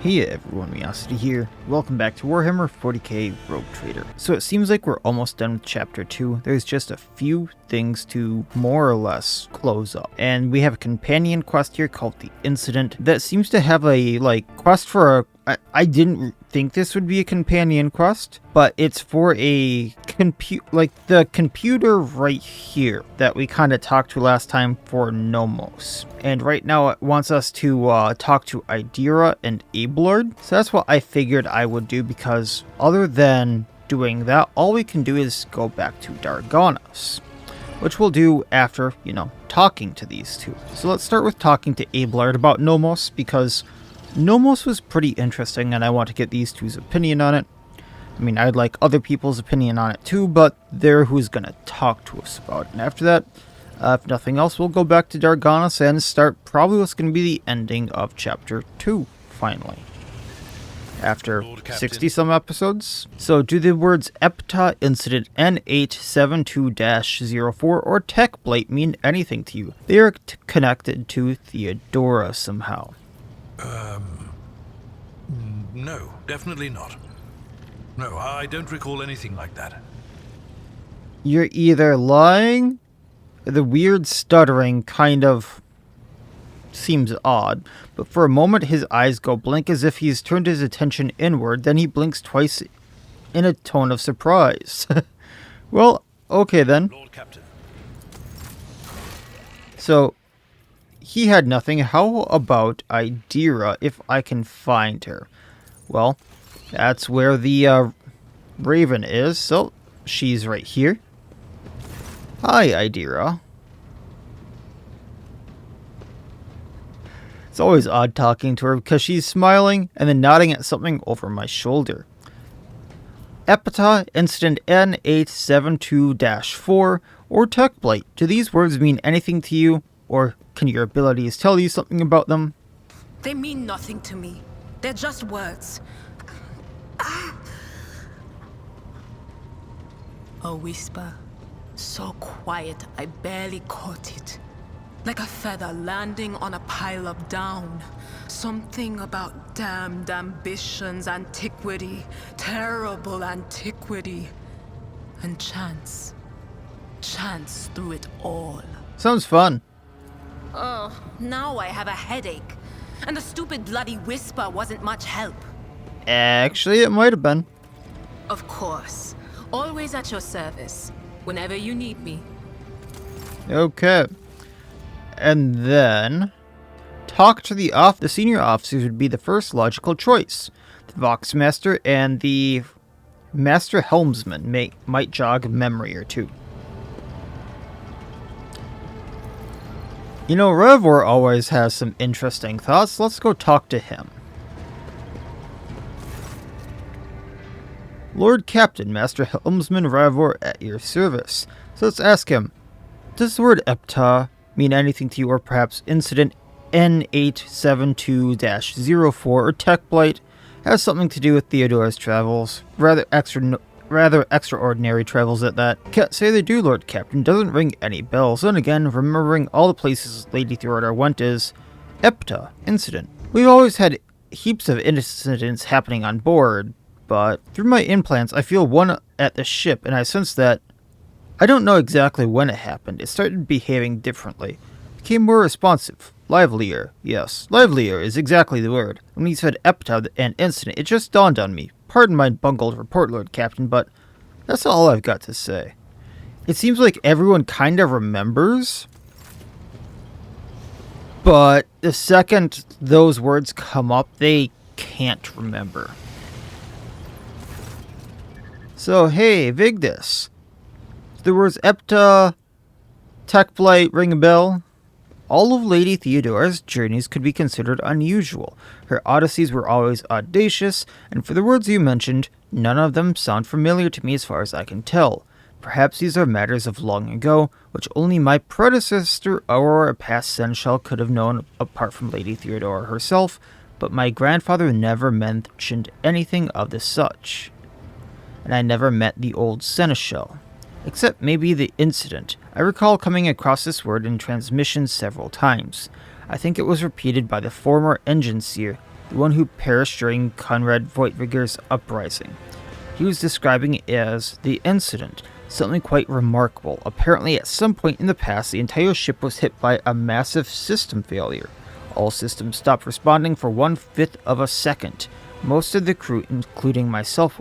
Hey everyone, Miacidae here. Welcome back to Warhammer 40k Rogue Trader. So it seems like we're almost done with Chapter 2. There's just a few things to more or less close up. And we have a companion quest here called The Incident that seems to have a, quest for a... I didn't think this would be a companion quest, but it's for a the computer right here that we kind of talked to last time for Nomos. And right now it wants us to talk to Yrliet and Abelard. So that's what I figured I would do, because other than doing that, all we can do is go back to Dargonus, which we'll do after, talking to these two. So let's start with talking to Abelard about Nomos, because Nomos was pretty interesting and I want to get these two's opinion on it. I mean, I'd like other people's opinion on it too, but they're who's going to talk to us about it. And after that, if nothing else, we'll go back to Dargonus and start probably what's going to be the ending of Chapter 2, finally. After 60-some episodes. So, do the words EPTA Incident N872-04 or Tech Blight mean anything to you? They are connected to Theodora somehow. No, definitely not. No, I don't recall anything like that. You're either lying, or the weird stuttering kind of seems odd, but for a moment his eyes go blank as if he's turned his attention inward, then he blinks twice in a tone of surprise. Well, okay then. Lord Captain. So, he had nothing. How about Yrliet, if I can find her? Well, that's where the Raven is, so she's right here. Hi, Yrliet. It's always odd talking to her because she's smiling and then nodding at something over my shoulder. EPTA Incident N872-4 or Tech Blight. Do these words mean anything to you, or can your abilities tell you something about them? They mean nothing to me. They're just words. A whisper, so quiet I barely caught it. Like a feather landing on a pile of down. Something about damned ambitions, antiquity, terrible antiquity, and chance. Chance through it all. Sounds fun. Oh, now I have a headache. And the stupid bloody whisper wasn't much help. Actually, it might have been. Of course. Always at your service. Whenever you need me. Okay. And then talk to the senior officers would be the first logical choice. The Voxmaster and the Master Helmsman might jog a memory or two. Revor always has some interesting thoughts. Let's go talk to him. Lord Captain, Master Helmsman Revor at your service. So let's ask him, does the word EPTA mean anything to you, or perhaps Incident N872-04 or Tech Blight has something to do with Theodora's travels? Rather extraordinary travels at that. Can't say they do, Lord Captain. Doesn't ring any bells. And again, remembering all the places Lady Theodora went is EPTA Incident. We've always had heaps of incidents happening on board, but through my implants I feel one at the ship, and I sense that I don't know exactly when it happened. It started behaving differently. Became more responsive. Livelier. Yes, livelier is exactly the word. When he said EPTA and Incident, it just dawned on me. Pardon my bungled report, Lord Captain, but that's all I've got to say. It seems like everyone kind of remembers, but the second those words come up, they can't remember. So, hey, Vigdis. The words EPTA, Tech Blight ring a bell? All of Lady Theodora's journeys could be considered unusual. Her odysseys were always audacious, and for the words you mentioned, none of them sound familiar to me as far as I can tell. Perhaps these are matters of long ago, which only my predecessor Aurora past Seneschal could have known apart from Lady Theodora herself, but my grandfather never mentioned anything of the such. And I never met the old Seneschal. Except maybe the incident. I recall coming across this word in transmissions several times. I think it was repeated by the former engine seer, the one who perished during Conrad Voigtviger's uprising. He was describing it as the incident, something quite remarkable. Apparently, at some point in the past, the entire ship was hit by a massive system failure. All systems stopped responding for 1/5 of a second. Most of the crew, including myself,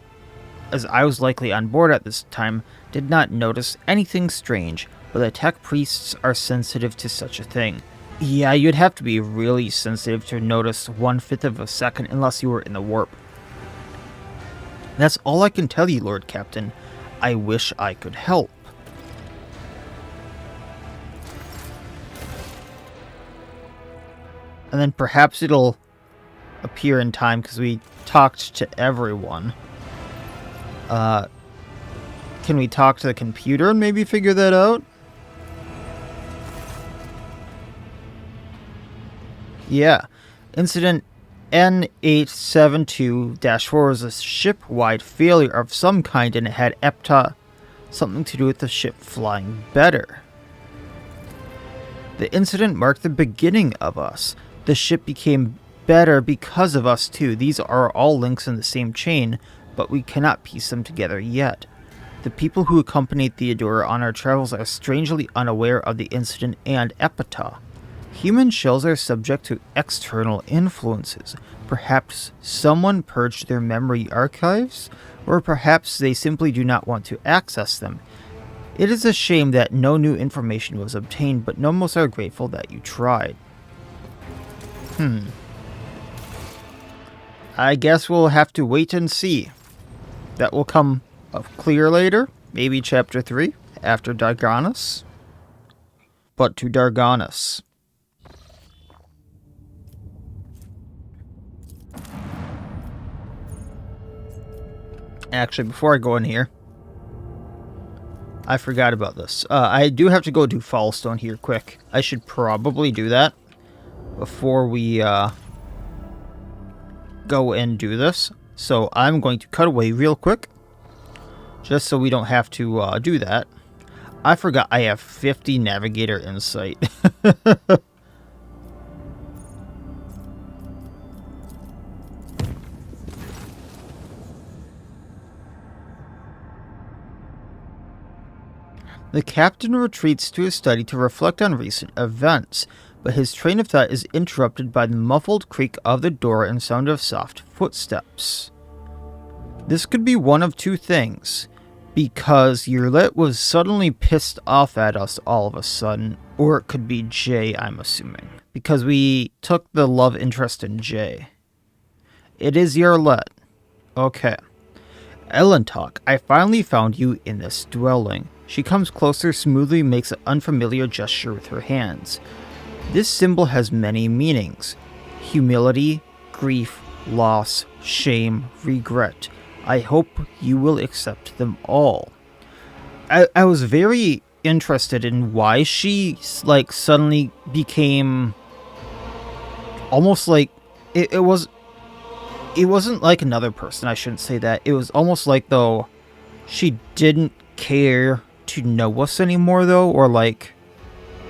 as I was likely on board at this time, did not notice anything strange, but the tech priests are sensitive to such a thing. Yeah, you'd have to be really sensitive to notice 1/5 of a second unless you were in the warp. That's all I can tell you, Lord Captain. I wish I could help. And then perhaps it'll appear in time because we talked to everyone. Can we talk to the computer and maybe figure that out? Yeah. Incident N872-4 was a ship-wide failure of some kind, and it had something to do with the ship flying better. The incident marked the beginning of us. The ship became better because of us too. These are all links in the same chain, but we cannot piece them together yet. The people who accompanied Theodora on our travels are strangely unaware of the incident and epitaph. Human shells are subject to external influences. Perhaps someone purged their memory archives, or perhaps they simply do not want to access them. It is a shame that no new information was obtained, but Nomos are grateful that you tried. I guess we'll have to wait and see. That will come up clear later, maybe chapter 3, after Dargonus. But to Dargonus. Actually, before I go in here, I forgot about this. I do have to go do Fallstone here quick. I should probably do that before we go and do this. So I'm going to cut away real quick, just so we don't have to do that. I forgot I have 50 Navigator Insight. The captain retreats to his study to reflect on recent events, but his train of thought is interrupted by the muffled creak of the door and sound of soft footsteps. This could be one of two things, because Yrliet was suddenly pissed off at us all of a sudden, or it could be Jay, I'm assuming, because we took the love interest in Jay. It is Yrliet. Okay. Elentok, I finally found you in this dwelling. She comes closer, smoothly makes an unfamiliar gesture with her hands. This symbol has many meanings. Humility, grief, loss, shame, regret. I hope you will accept them all. I was very interested in why she, suddenly became almost like... It wasn't like another person, I shouldn't say that. It was almost like, though, she didn't care to know us anymore, though, or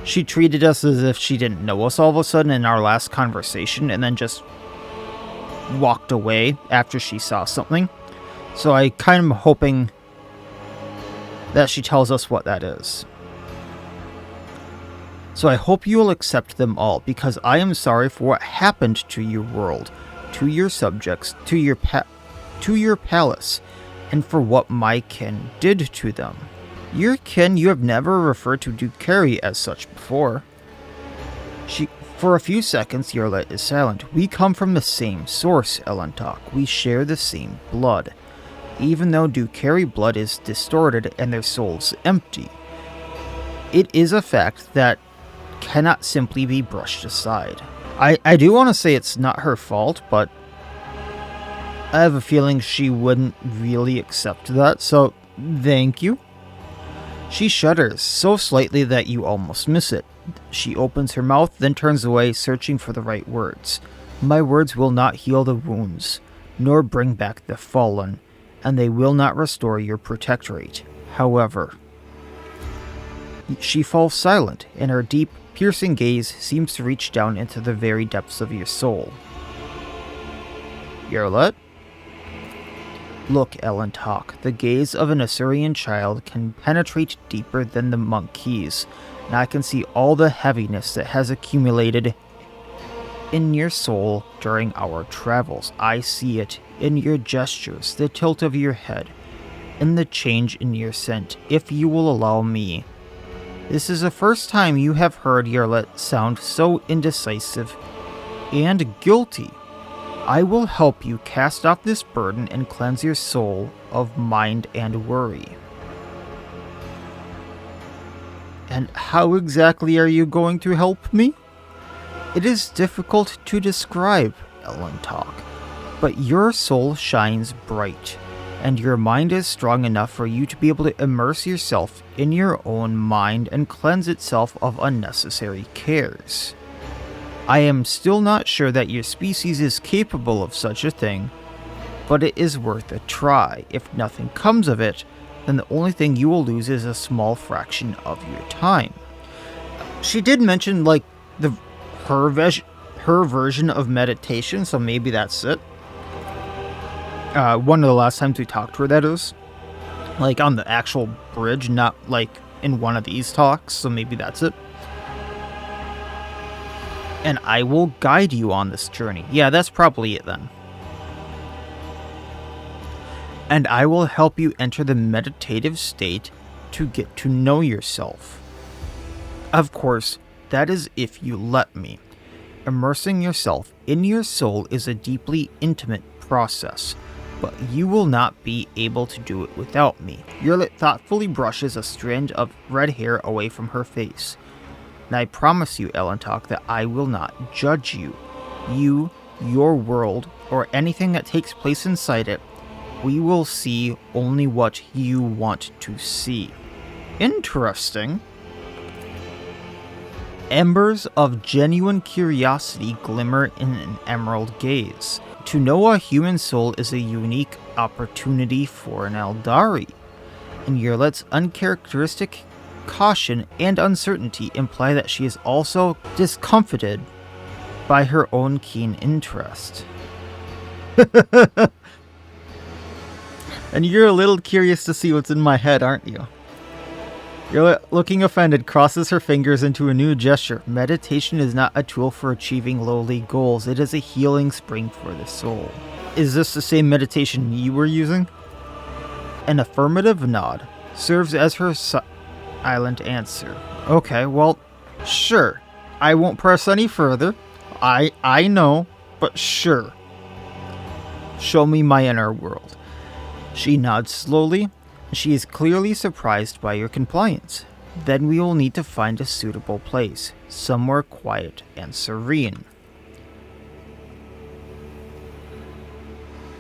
she treated us as if she didn't know us all of a sudden in our last conversation, and then just walked away after she saw something. So I kind of am hoping that she tells us what that is. So I hope you will accept them all, because I am sorry for what happened to your world, to your subjects, to your palace, and for what my kin did to them. Your kin you have never referred to Dukari as such before. For a few seconds, Yrliet is silent. We come from the same source, Elentok. We share the same blood. Even though Dukari blood is distorted and their souls empty, it is a fact that cannot simply be brushed aside. I do want to say it's not her fault, but I have a feeling she wouldn't really accept that, so thank you. She shudders, so slightly that you almost miss it. She opens her mouth, then turns away, searching for the right words. My words will not heal the wounds, nor bring back the fallen, and they will not restore your protectorate. However, she falls silent, and her deep, piercing gaze seems to reach down into the very depths of your soul. Yrliet? Look, Elentok, the gaze of an Assyrian child can penetrate deeper than the monk keys, and I can see all the heaviness that has accumulated in your soul during our travels. I see it in your gestures, the tilt of your head, in the change in your scent, if you will allow me. This is the first time you have heard Yrliet sound so indecisive and guilty. I will help you cast off this burden and cleanse your soul of mind and worry. And how exactly are you going to help me? It is difficult to describe, Elentok, but your soul shines bright, and your mind is strong enough for you to be able to immerse yourself in your own mind and cleanse itself of unnecessary cares. I am still not sure that your species is capable of such a thing, but it is worth a try. If nothing comes of it, then the only thing you will lose is a small fraction of your time. She did mention, like, her version of meditation, so maybe that's it. One of the last times we talked to her, that is. Like, on the actual bridge, not, like, in one of these talks, so maybe that's it. And I will guide you on this journey. Yeah, that's probably it then. And I will help you enter the meditative state to get to know yourself. Of course, that is if you let me. Immersing yourself in your soul is a deeply intimate process, but you will not be able to do it without me. Yrliet thoughtfully brushes a strand of red hair away from her face. And I promise you, Elentok, that I will not judge you. You, your world, or anything that takes place inside it, we will see only what you want to see. Interesting. Embers of genuine curiosity glimmer in an emerald gaze. To know a human soul is a unique opportunity for an Eldari, and Yrliet's uncharacteristic caution and uncertainty imply that she is also discomfited by her own keen interest. And you're a little curious to see what's in my head, aren't you? Yrliet, looking offended, crosses her fingers into a new gesture. Meditation is not a tool for achieving lowly goals. It is a healing spring for the soul. Is this the same meditation you were using? An affirmative nod serves as her silent answer. Okay, well, sure. I won't press any further. I know, but sure. Show me my inner world. She nods slowly. She is clearly surprised by your compliance. Then we will need to find a suitable place, somewhere quiet and serene.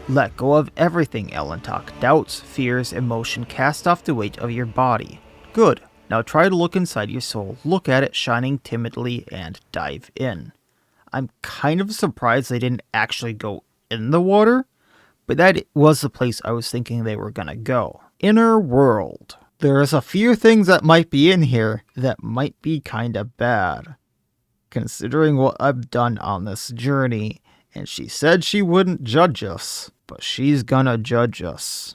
Let go of everything, Elentok. Doubts, fears, emotion. Cast off the weight of your body. Good. Now try to look inside your soul. Look at it shining timidly and dive in. I'm kind of surprised they didn't actually go in the water, but that was the place I was thinking they were gonna go. Inner world. There's a few things that might be in here that might be kinda bad, considering what I've done on this journey, and she said she wouldn't judge us, but she's gonna judge us.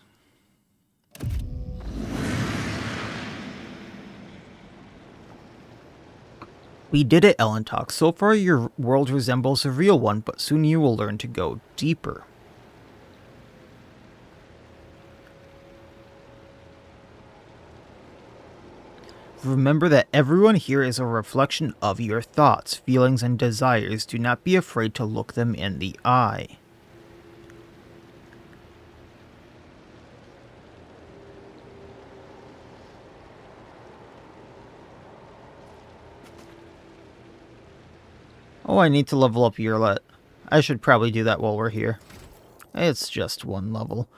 We did it, Elentok. So far your world resembles a real one, but soon you will learn to go deeper. Remember that everyone here is a reflection of your thoughts, feelings, and desires. Do not be afraid to look them in the eye. Oh, I need to level up Yrliet. I should probably do that while we're here. It's just one level.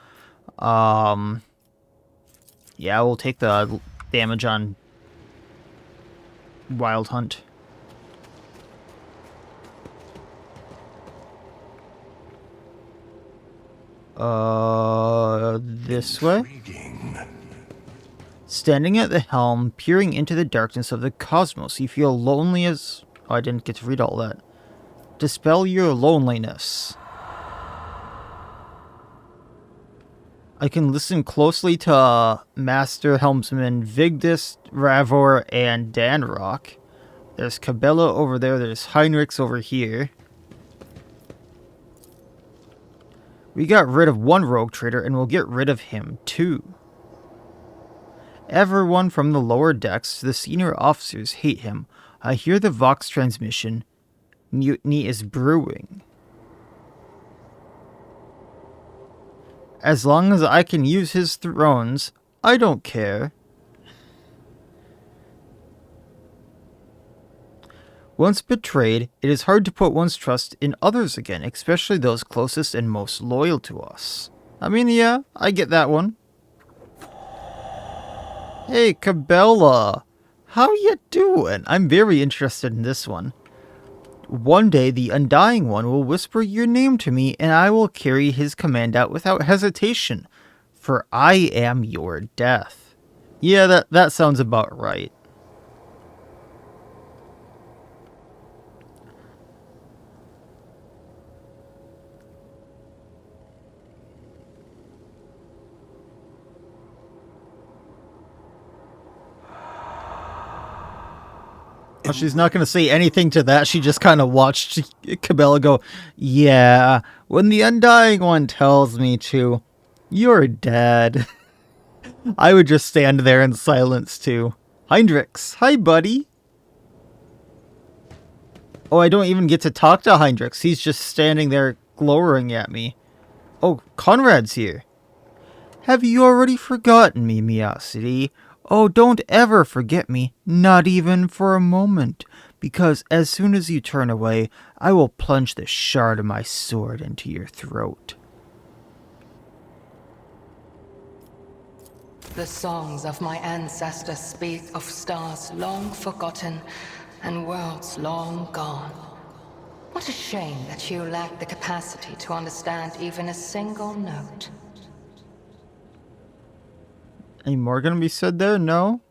Yeah, we'll take the damage on Wild Hunt. This way? Standing at the helm, peering into the darkness of the cosmos, you feel lonely as... Oh, I didn't get to read all that. Dispel your loneliness. I can listen closely to Master Helmsman Vigdis, Ravor, and Danrock. There's Cabela over there. There's Heinrichs over here. We got rid of one rogue trader, and we'll get rid of him, too. Everyone from the lower decks to the senior officers hate him. I hear the Vox transmission. Mutiny is brewing. As long as I can use his thrones, I don't care. Once betrayed, it is hard to put one's trust in others again, especially those closest and most loyal to us. I mean, yeah, I get that one. Hey, Cabela. How you doing? I'm very interested in this one. One day, the Undying One will whisper your name to me, and I will carry his command out without hesitation, for I am your death. Yeah, that sounds about right. Well, she's not going to say anything to that. She just kind of watched Cabela go, yeah, when the Undying One tells me to, you're dead. I would just stand there in silence, too. Heinrichs, hi, buddy. Oh, I don't even get to talk to Heinrichs. He's just standing there glowering at me. Oh, Conrad's here. Have you already forgotten me, Miacidae? Oh, don't ever forget me, not even for a moment, because as soon as you turn away, I will plunge the shard of my sword into your throat. The songs of my ancestors speak of stars long forgotten and worlds long gone. What a shame that you lack the capacity to understand even a single note. Any more gonna be said there? No?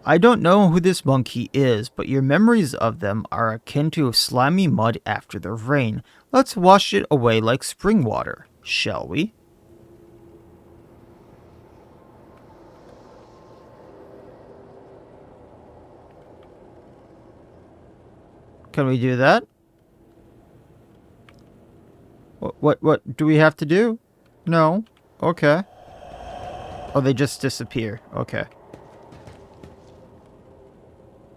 I don't know who this monkey is, but your memories of them are akin to slimy mud after the rain. Let's wash it away like spring water, shall we? Can we do that? What do we have to do? No. Okay. Oh, they just disappear. Okay.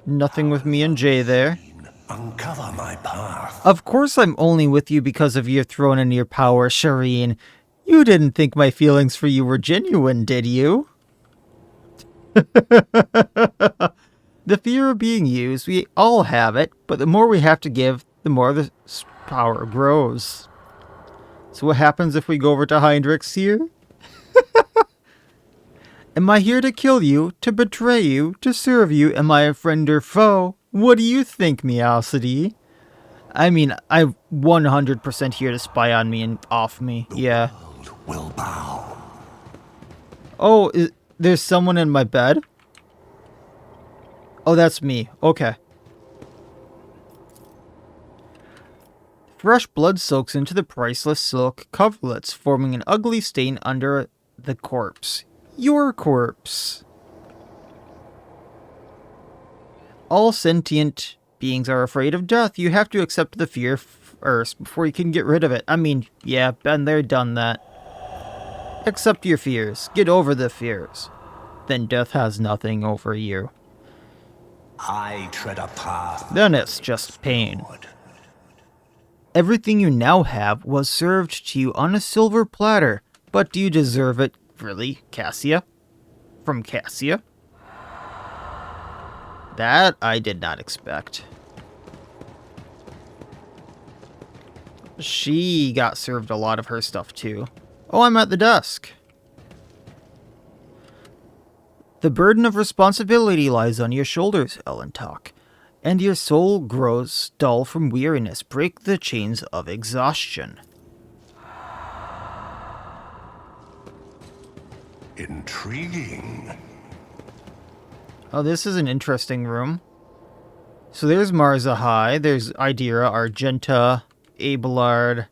Nothing with me and Jay there. Uncover my path. Of course I'm only with you because of your throne and your power, Shireen. You didn't think my feelings for you were genuine, did you? The fear of being used, we all have it, but the more we have to give, the more the power grows. So what happens if we go over to Heinrichs here? Am I here to kill you, to betray you, to serve you? Am I a friend or foe? What do you think, Miacidae? I mean, I'm 100% here to spy on me and off me. Yeah. The world will bow. Oh, there's someone in my bed? Oh, that's me. Okay. Fresh blood soaks into the priceless silk coverlets, forming an ugly stain under the corpse. Your corpse. All sentient beings are afraid of death. You have to accept the fear first before you can get rid of it. I mean, yeah, been there, done that. Accept your fears. Get over the fears. Then death has nothing over you. I tread a path. Then it's just pain. Everything you now have was served to you on a silver platter. But do you deserve it? Really, Cassia? From Cassia? That I did not expect. She got served a lot of her stuff too. Oh, I'm at the desk. The burden of responsibility lies on your shoulders, Ellentalk, and your soul grows dull from weariness. Break the chains of exhaustion. Intriguing. Oh, this is an interesting room. So there's Marza High, there's Idira, Argenta, Abelard,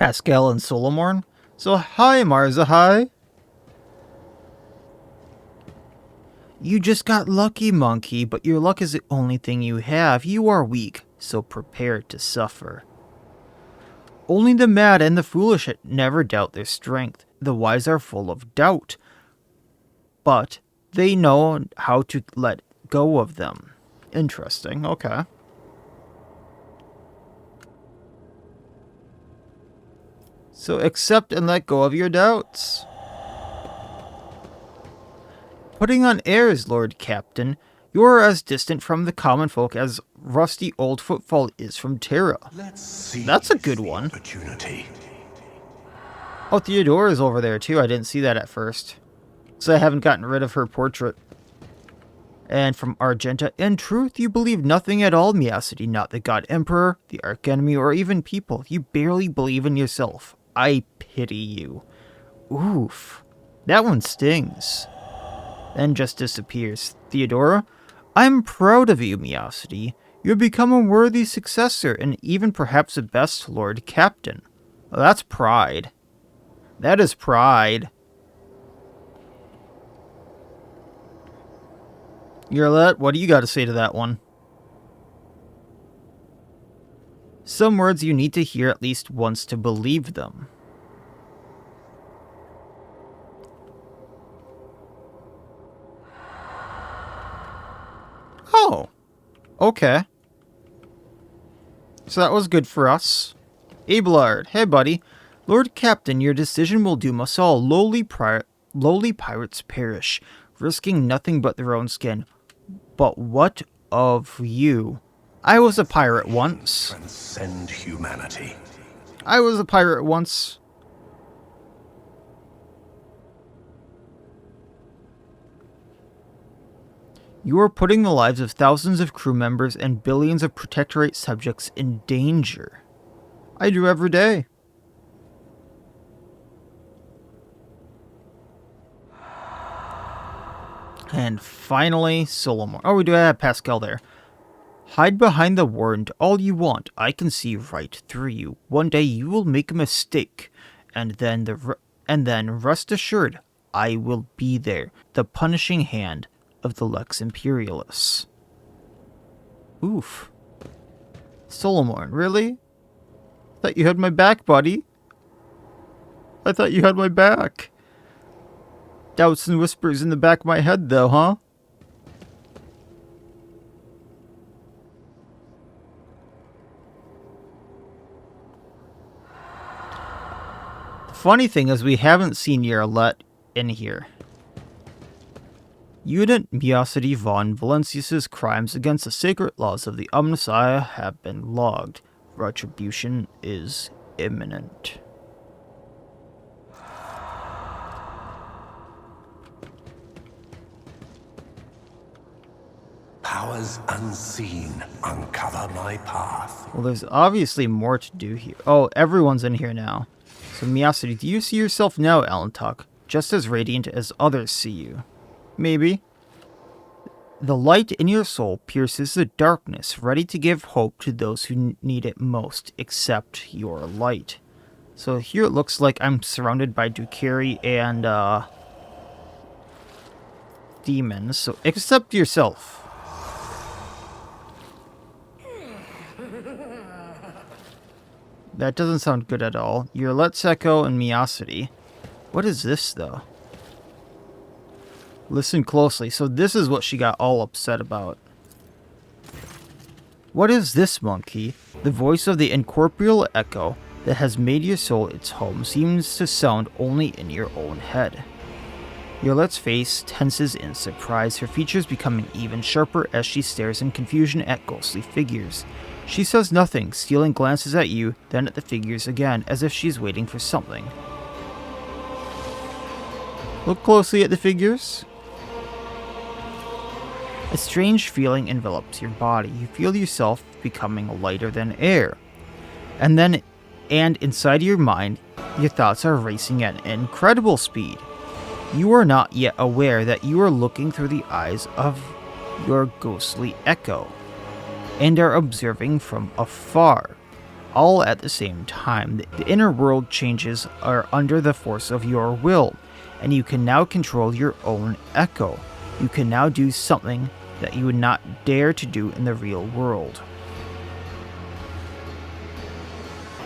Pascal and Solomorn. So hi, Marzahai. You just got lucky, monkey, but your luck is the only thing you have. You are weak, so prepare to suffer. Only the mad and the foolish never doubt their strength. The wise are full of doubt, but they know how to let go of them. Interesting, okay. So accept and let go of your doubts. Putting on airs, Lord Captain. You are as distant from the common folk as rusty old footfall is from Terra. That's a good one. Oh, Theodora is over there too. I didn't see that at first. So I haven't gotten rid of her portrait. And from Argenta, in truth, you believe nothing at all, Miacidae, not the God Emperor, the Archenemy, or even people. You barely believe in yourself. I pity you. Oof. That one stings. Then just disappears. Theodora, I'm proud of you, Miacidae. You have become a worthy successor, and even perhaps the best Lord Captain. Well, that's pride. That is pride. Yrliet, what do you got to say to that one? Some words you need to hear at least once to believe them. Oh, okay. So that was good for us. Abelard, hey buddy. Lord Captain, your decision will doom us all. Lowly pirates perish, risking nothing but their own skin. But what of you? I was a pirate once. Transcend humanity. I was a pirate once. You are putting the lives of thousands of crew members and billions of Protectorate subjects in danger. I do every day. And finally, Solomon. Oh, we do have Pascal there. Hide behind the warrant all you want. I can see right through you. One day you will make a mistake, and then rest assured, I will be there. The punishing hand of the Lex Imperialis. Oof. Solomon, really? Thought you had my back, buddy. I thought you had my back. Doubts and whispers in the back of my head, though, huh? The funny thing is we haven't seen Yrliet in here. Unit Miacidae von Valencius's crimes against the sacred laws of the Omnissiah have been logged. Retribution is imminent. Powers unseen uncover my path. Well, there's obviously more to do here. Oh, everyone's in here now. So Miacidae, do you see yourself now, Alantok? Just as radiant as others see you? Maybe. The light in your soul pierces the darkness, ready to give hope to those who need it most, except your light. So here it looks like I'm surrounded by Dukari and, demons, so accept yourself. That doesn't sound good at all. Yrliet, Seko, and Miacidae. What is this, though? Listen closely. So this is what she got all upset about. What is this, monkey? The voice of the incorporeal echo that has made your soul its home seems to sound only in your own head. Yrliet's face tenses in surprise, her features becoming even sharper as she stares in confusion at ghostly figures. She says nothing, stealing glances at you, then at the figures again, as if she's waiting for something. Look closely at the figures. A strange feeling envelops your body. You feel yourself becoming lighter than air. And inside your mind, your thoughts are racing at an incredible speed. You are not yet aware that you are looking through the eyes of your ghostly echo, and are observing from afar. all at the same time. The inner world changes are under the force of your will, and you can now control your own echo. You can now do something that you would not dare to do in the real world.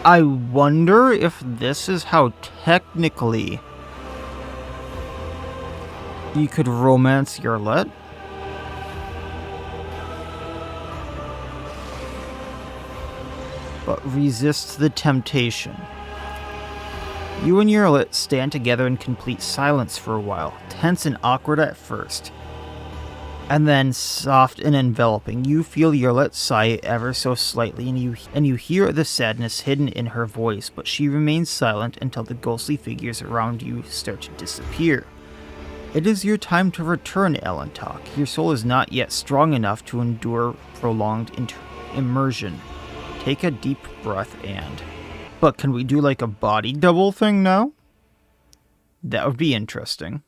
I wonder if this is how technically you could romance Yrliet. But resist the temptation. You and Yrliet stand together in complete silence for a while, tense and awkward at first, and then soft and enveloping. You feel Yrliet sigh ever so slightly, and you hear the sadness hidden in her voice, but she remains silent until the ghostly figures around you start to disappear. It is your time to return, Elentok. Your soul is not yet strong enough to endure prolonged immersion. Take a deep breath and... But can we do like a body double thing now? That would be interesting.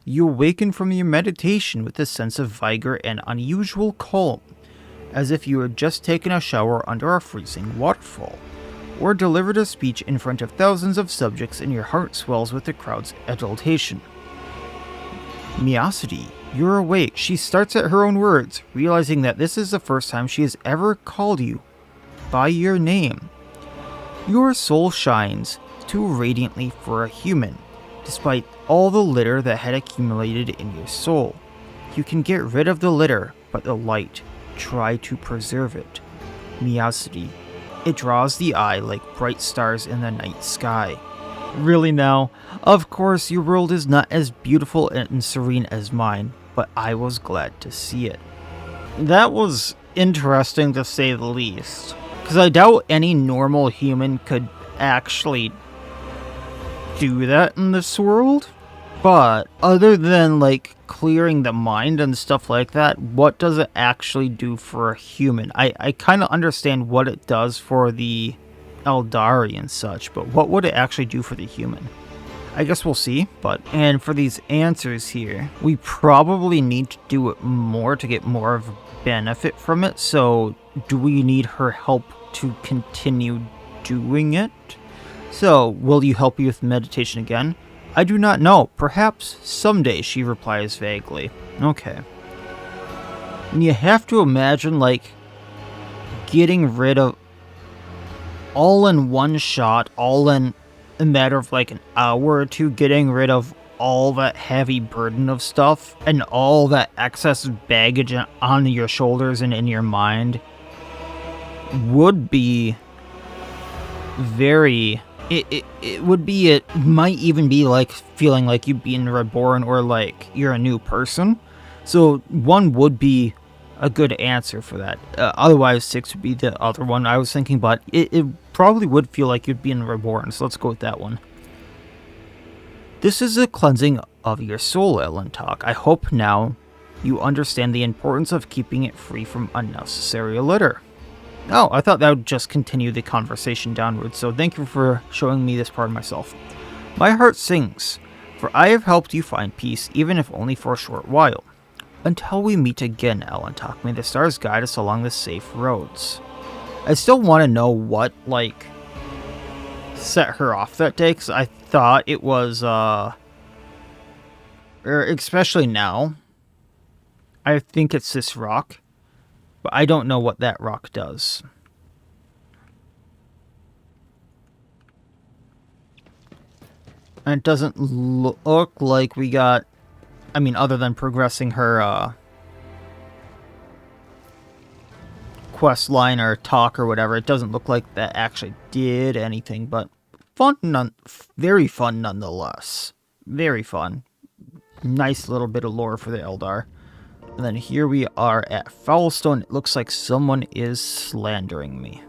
You awaken from your meditation with a sense of vigor and unusual calm, as if you had just taken a shower under a freezing waterfall, or delivered a speech in front of thousands of subjects and your heart swells with the crowd's exultation. Miacidae, you're awake. She starts at her own words, realizing that this is the first time she has ever called you by your name. Your soul shines too radiantly for a human, despite all the litter that had accumulated in your soul. You can get rid of the litter, but the light, try to preserve it. Miacidae, it draws the eye like bright stars in the night sky. Really now? Of course, your world is not as beautiful and serene as mine, but I was glad to see it. That was interesting to say the least, because I doubt any normal human could actually do that in this world. But other than like clearing the mind and stuff like that, what does it actually do for a human? I kind of understand what it does for the Eldari and such, but what would it actually do for the human? I guess we'll see. And for these answers here, we probably need to do it more to get more of a benefit from it. So do we need her help to continue doing it? So will you help me with meditation again? I do not know. Perhaps someday, she replies vaguely. Okay. And you have to imagine, like, getting rid of all in one shot, all in a matter of like an hour or two, getting rid of all that heavy burden of stuff and all that excess baggage on your shoulders and in your mind would be very... It would be, it might even be like feeling like you've been reborn or like you're a new person. So one would be a good answer for that. Otherwise 6 would be the other one I was thinking, but it probably would feel like you'd been reborn. So let's go with that one. This is a cleansing of your soul, Elentok. I hope now you understand the importance of keeping it free from unnecessary litter. Oh, I thought that would just continue the conversation downwards, so thank you for showing me this part of myself. My heart sings, for I have helped you find peace, even if only for a short while. Until we meet again, Elentok, may the stars guide us along the safe roads. I still want to know what, like, set her off that day, because I thought it was, especially now, I think it's this rock. But I don't know what that rock does. And it doesn't look like we got... I mean, other than progressing her quest line or talk or whatever, it doesn't look like that actually did anything. But fun, very fun nonetheless. Very fun. Nice little bit of lore for the Eldar. And then here we are at Foulstone. It looks like someone is slandering me.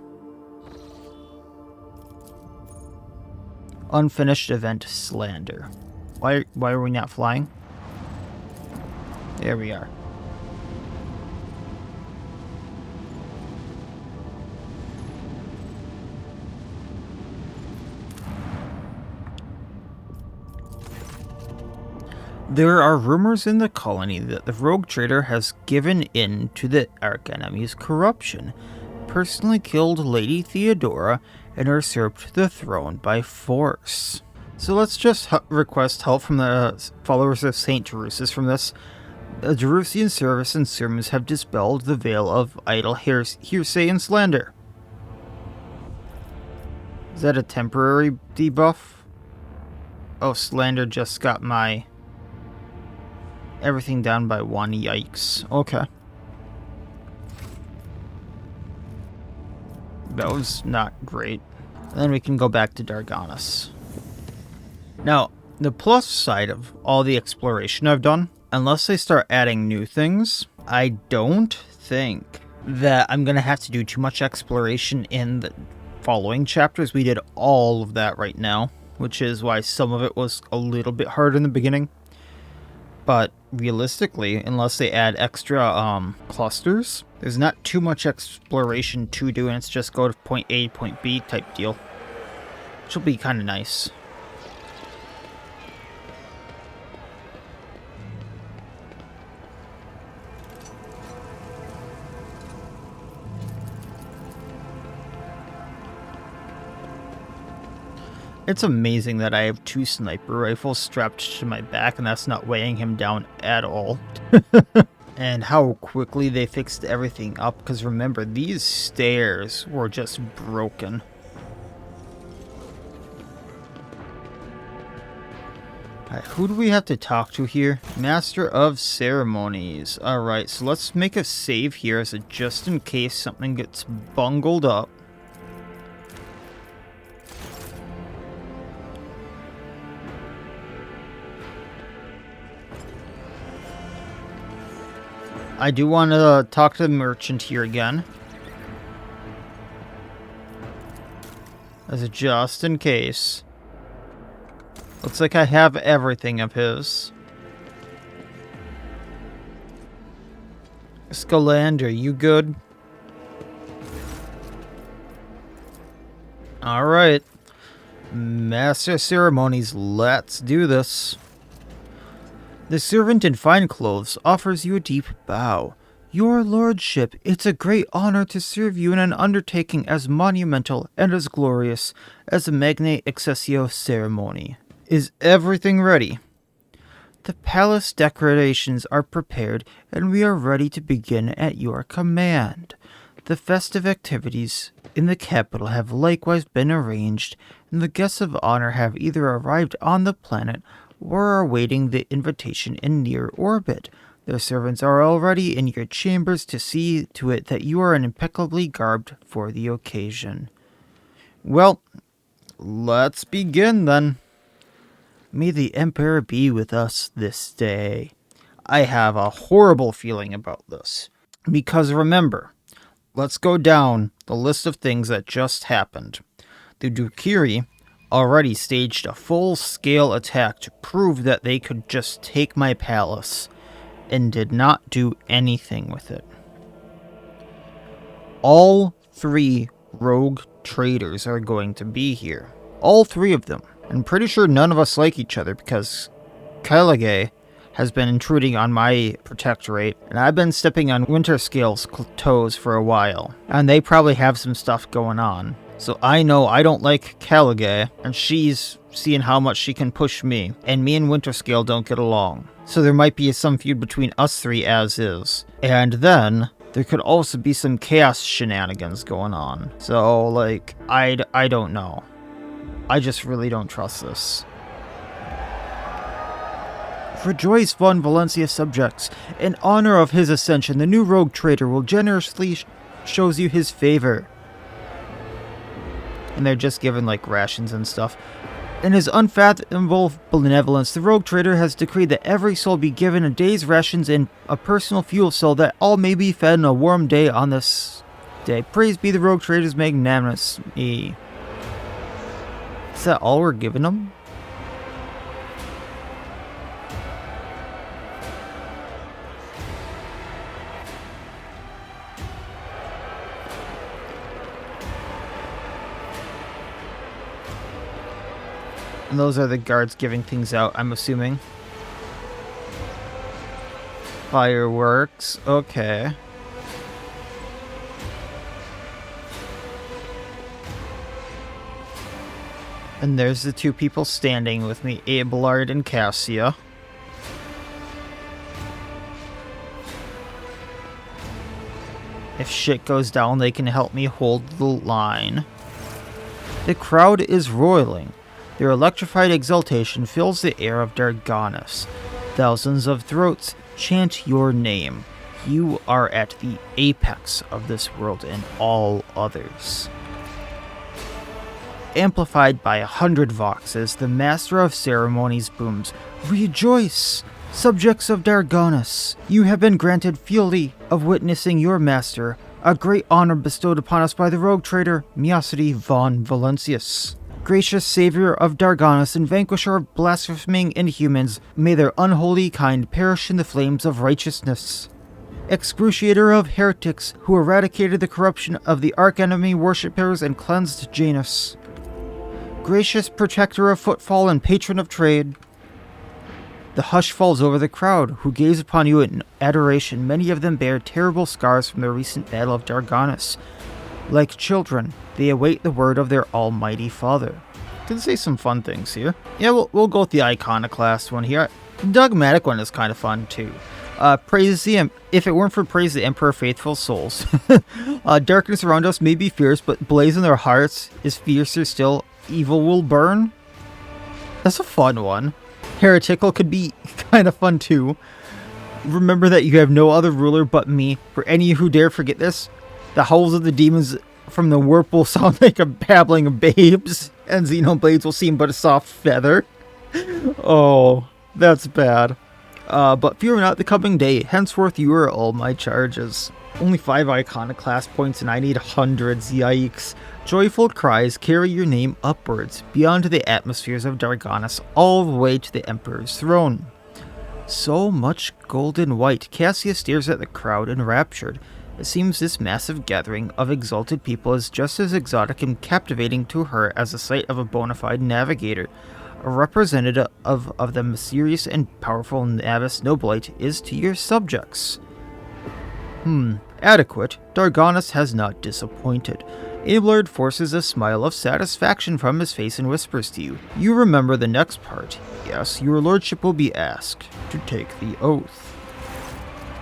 Unfinished event slander. Why are we not flying? There we are. There are rumors in the colony that the rogue trader has given in to the Archenemy's corruption. personally killed Lady Theodora and usurped the throne by force. So let's just request help from the followers of Saint Drusus from this. The Drusian service and sermons have dispelled the veil of idle hearsay and slander. Is that a temporary debuff? Oh, slander just got my everything down by 1. Yikes. Okay. That was not great. Then we can go back to Dargonus. Now, the plus side of all the exploration I've done, unless they start adding new things, I don't think that I'm going to have to do too much exploration in the following chapters. We did all of that right now, which is why some of it was a little bit hard in the beginning. But realistically, unless they add extra clusters, there's not too much exploration to do, and it's just go to point A, point B type deal, which will be kind of nice. It's amazing that I have 2 sniper rifles strapped to my back and that's not weighing him down at all. And how quickly they fixed everything up, because remember, these stairs were just broken. Alright, who do we have to talk to here? Master of Ceremonies. Alright, so let's make a save here as a just in case something gets bungled up. I do want to talk to the merchant here again. As a just in case. Looks like I have everything of his. Scalander, you good? Alright. Master of Ceremonies, let's do this. The servant in fine clothes offers you a deep bow. Your lordship, it's a great honor to serve you in an undertaking as monumental and as glorious as the Magna Accessio ceremony. Is everything ready? The palace decorations are prepared, and we are ready to begin at your command. The festive activities in the capital have likewise been arranged, and the guests of honor have either arrived on the planet or are awaiting the invitation in near orbit. Their servants are already in your chambers to see to it that you are impeccably garbed for the occasion. Well, let's begin then. May the Emperor be with us this day. I have a horrible feeling about this. Because remember, let's go down the list of things that just happened. The Dukiri already staged a full-scale attack to prove that they could just take my palace, and did not do anything with it. All 3 rogue traders are going to be here. All 3 of them. I'm pretty sure none of us like each other because Caligay has been intruding on my protectorate, and I've been stepping on Winterscale's toes for a while, and they probably have some stuff going on. So I know I don't like Caligay, and she's seeing how much she can push me, and me and Winterscale don't get along. So there might be some feud between us 3 as is. And then there could also be some chaos shenanigans going on. So, like, I don't know. I just really don't trust this. Rejoice, von Valencia subjects. In honor of his ascension, the new rogue trader will generously shows you his favor. And they're just given, like, rations and stuff. In his unfathomable benevolence, the rogue trader has decreed that every soul be given a day's rations and a personal fuel so that all may be fed in a warm day on this day. Praise be the rogue trader's magnanimity. Is that all we're giving them? And those are the guards giving things out, I'm assuming. Fireworks, okay. And there's the two people standing with me, Abelard and Cassia. If shit goes down, they can help me hold the line. The crowd is roiling. Their electrified exultation fills the air of Dargonus. Thousands of throats chant your name. You are at the apex of this world and all others. Amplified by 100 voxes, the Master of Ceremonies booms, "Rejoice! Subjects of Dargonus, you have been granted fealty of witnessing your master, a great honor bestowed upon us by the rogue trader Miacidae von Valancius. Gracious savior of Dargonus and vanquisher of blaspheming inhumans, may their unholy kind perish in the flames of righteousness. Excruciator of heretics, who eradicated the corruption of the archenemy worshippers and cleansed Janus. Gracious protector of footfall and patron of trade." The hush falls over the crowd, who gaze upon you in adoration. Many of them bear terrible scars from the recent battle of Dargonus. Like children, they await the word of their almighty father. Can say some fun things here. Yeah, we'll go with the iconoclast one here. The dogmatic one is kind of fun too. Praise the if it weren't for praise the Emperor faithful souls. Darkness around us may be fierce, but blaze in their hearts is fiercer still. Evil will burn. That's a fun one. Heretical could be kind of fun too. Remember that you have no other ruler but me. For any who dare forget this, the howls of the demons from the warp will sound like a babbling of babes, and xenoblades will seem but a soft feather. Oh, that's bad. But fear not the coming day. Henceforth you are all my charges. Only 5 iconoclast points and I need hundreds, yikes. Joyful cries carry your name upwards, beyond the atmospheres of Dargonus, all the way to the Emperor's throne. So much golden white. Cassia stares at the crowd enraptured. It seems this massive gathering of exalted people is just as exotic and captivating to her as the sight of a bona fide navigator. A representative of the mysterious and powerful Navis Nobilite is to your subjects. Adequate. Dargonus has not disappointed. Abelard forces a smile of satisfaction from his face and whispers to you. You remember the next part. Yes, your lordship will be asked to take the oath.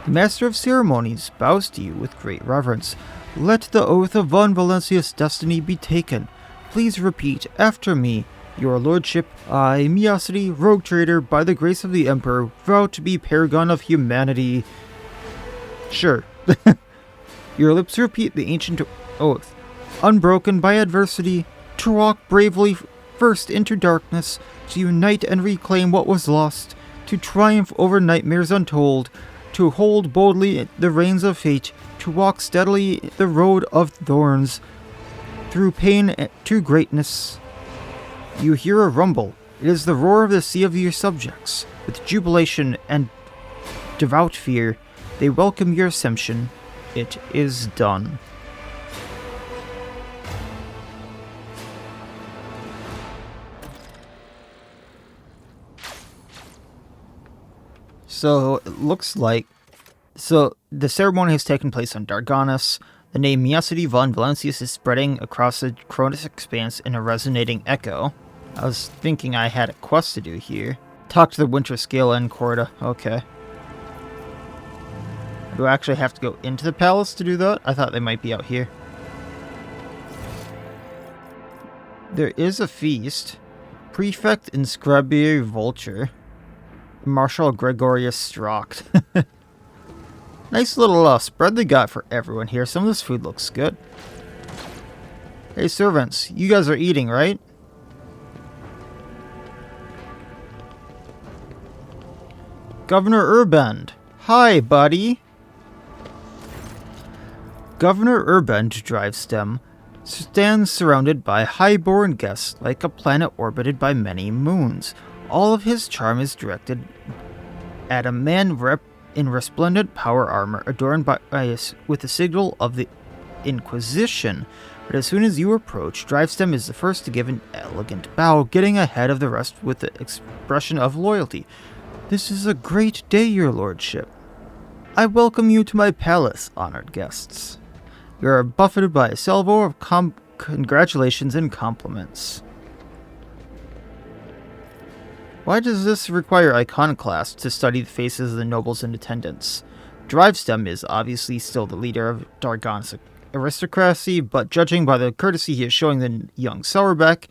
The Master of Ceremonies bows to you with great reverence. Let the oath of von Valancius' destiny be taken. Please repeat after me. Your lordship, I, Miacidae, rogue trader, by the grace of the Emperor, vow to be paragon of humanity. Sure. Your lips repeat the ancient oath. Unbroken by adversity, to walk bravely first into darkness, to unite and reclaim what was lost, to triumph over nightmares untold, to hold boldly the reins of fate, to walk steadily the road of thorns, through pain to greatness. You hear a rumble. It is the roar of the sea of your subjects. With jubilation and devout fear, they welcome your ascension. It is done. So it looks like, the ceremony has taken place on Dargonus. The name Miacidae von Valancius is spreading across the Koronus Expanse in a resonating echo. I was thinking I had a quest to do here. Talk to the Winter Scale and Corda. Okay. Do I actually have to go into the palace to do that? I thought they might be out here. There is a feast. Prefect Inscribier Vulture. Marshal Gregorius Strocht. Nice little spread they got for everyone here. Some of this food looks good. Hey servants, you guys are eating, right? Governor Urbend. Hi, buddy. Governor Urbend Drivestem stands surrounded by high-born guests like a planet orbited by many moons. All of his charm is directed at a man in resplendent power armor adorned with the signal of the Inquisition. But as soon as you approach, Drivestem is the first to give an elegant bow, getting ahead of the rest with the expression of loyalty. This is a great day, your lordship. I welcome you to my palace, honored guests. You are buffeted by a salvo of congratulations and compliments. Why does this require iconoclasts to study the faces of the nobles in attendance? Drivestem is obviously still the leader of Dargonus aristocracy, but judging by the courtesy he is showing the young Sourback,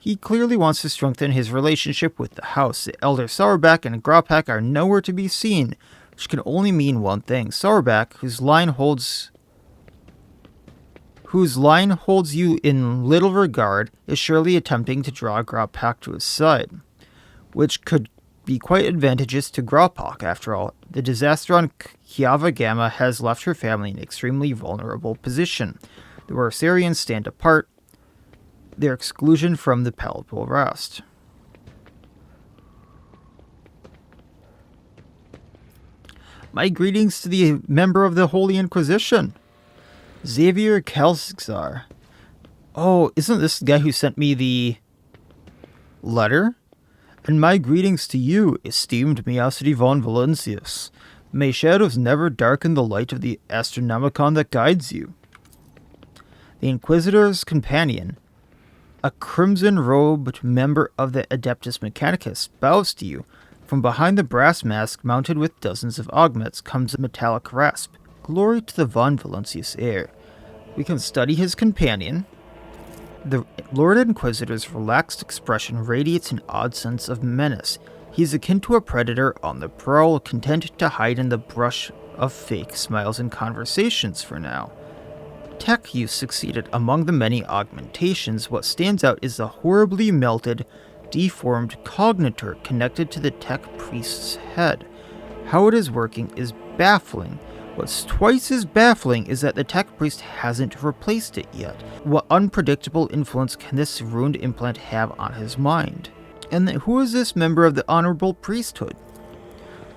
he clearly wants to strengthen his relationship with the house. The elder Sourback and Grawpack are nowhere to be seen, which can only mean one thing. Sourback, whose line holds you in little regard, is surely attempting to draw Grawpack to his side, which could be quite advantageous to Grawpack. After all, the disaster on Kiava Gamma has left her family in an extremely vulnerable position. The Warsarians stand apart, their exclusion from the palatable rest. My greetings to the member of the Holy Inquisition, Xavier Kalsixar. Oh, isn't this the guy who sent me the letter? And my greetings to you, esteemed Miacidae von Valencius. May shadows never darken the light of the Astronomicon that guides you. The Inquisitor's companion, a crimson-robed member of the Adeptus Mechanicus, bows to you. From behind the brass mask mounted with dozens of augments comes a metallic rasp. Glory to the von Valencius heir. We can study his companion. The Lord Inquisitor's relaxed expression radiates an odd sense of menace. He is akin to a predator on the prowl, content to hide in the brush of fake smiles and conversations for now. Tech use succeeded. Among the many augmentations, what stands out is the horribly melted, deformed cognitor connected to the tech priest's head. How it is working is baffling. What's twice as baffling is that the tech priest hasn't replaced it yet. What unpredictable influence can this ruined implant have on his mind? And who is this member of the honorable priesthood?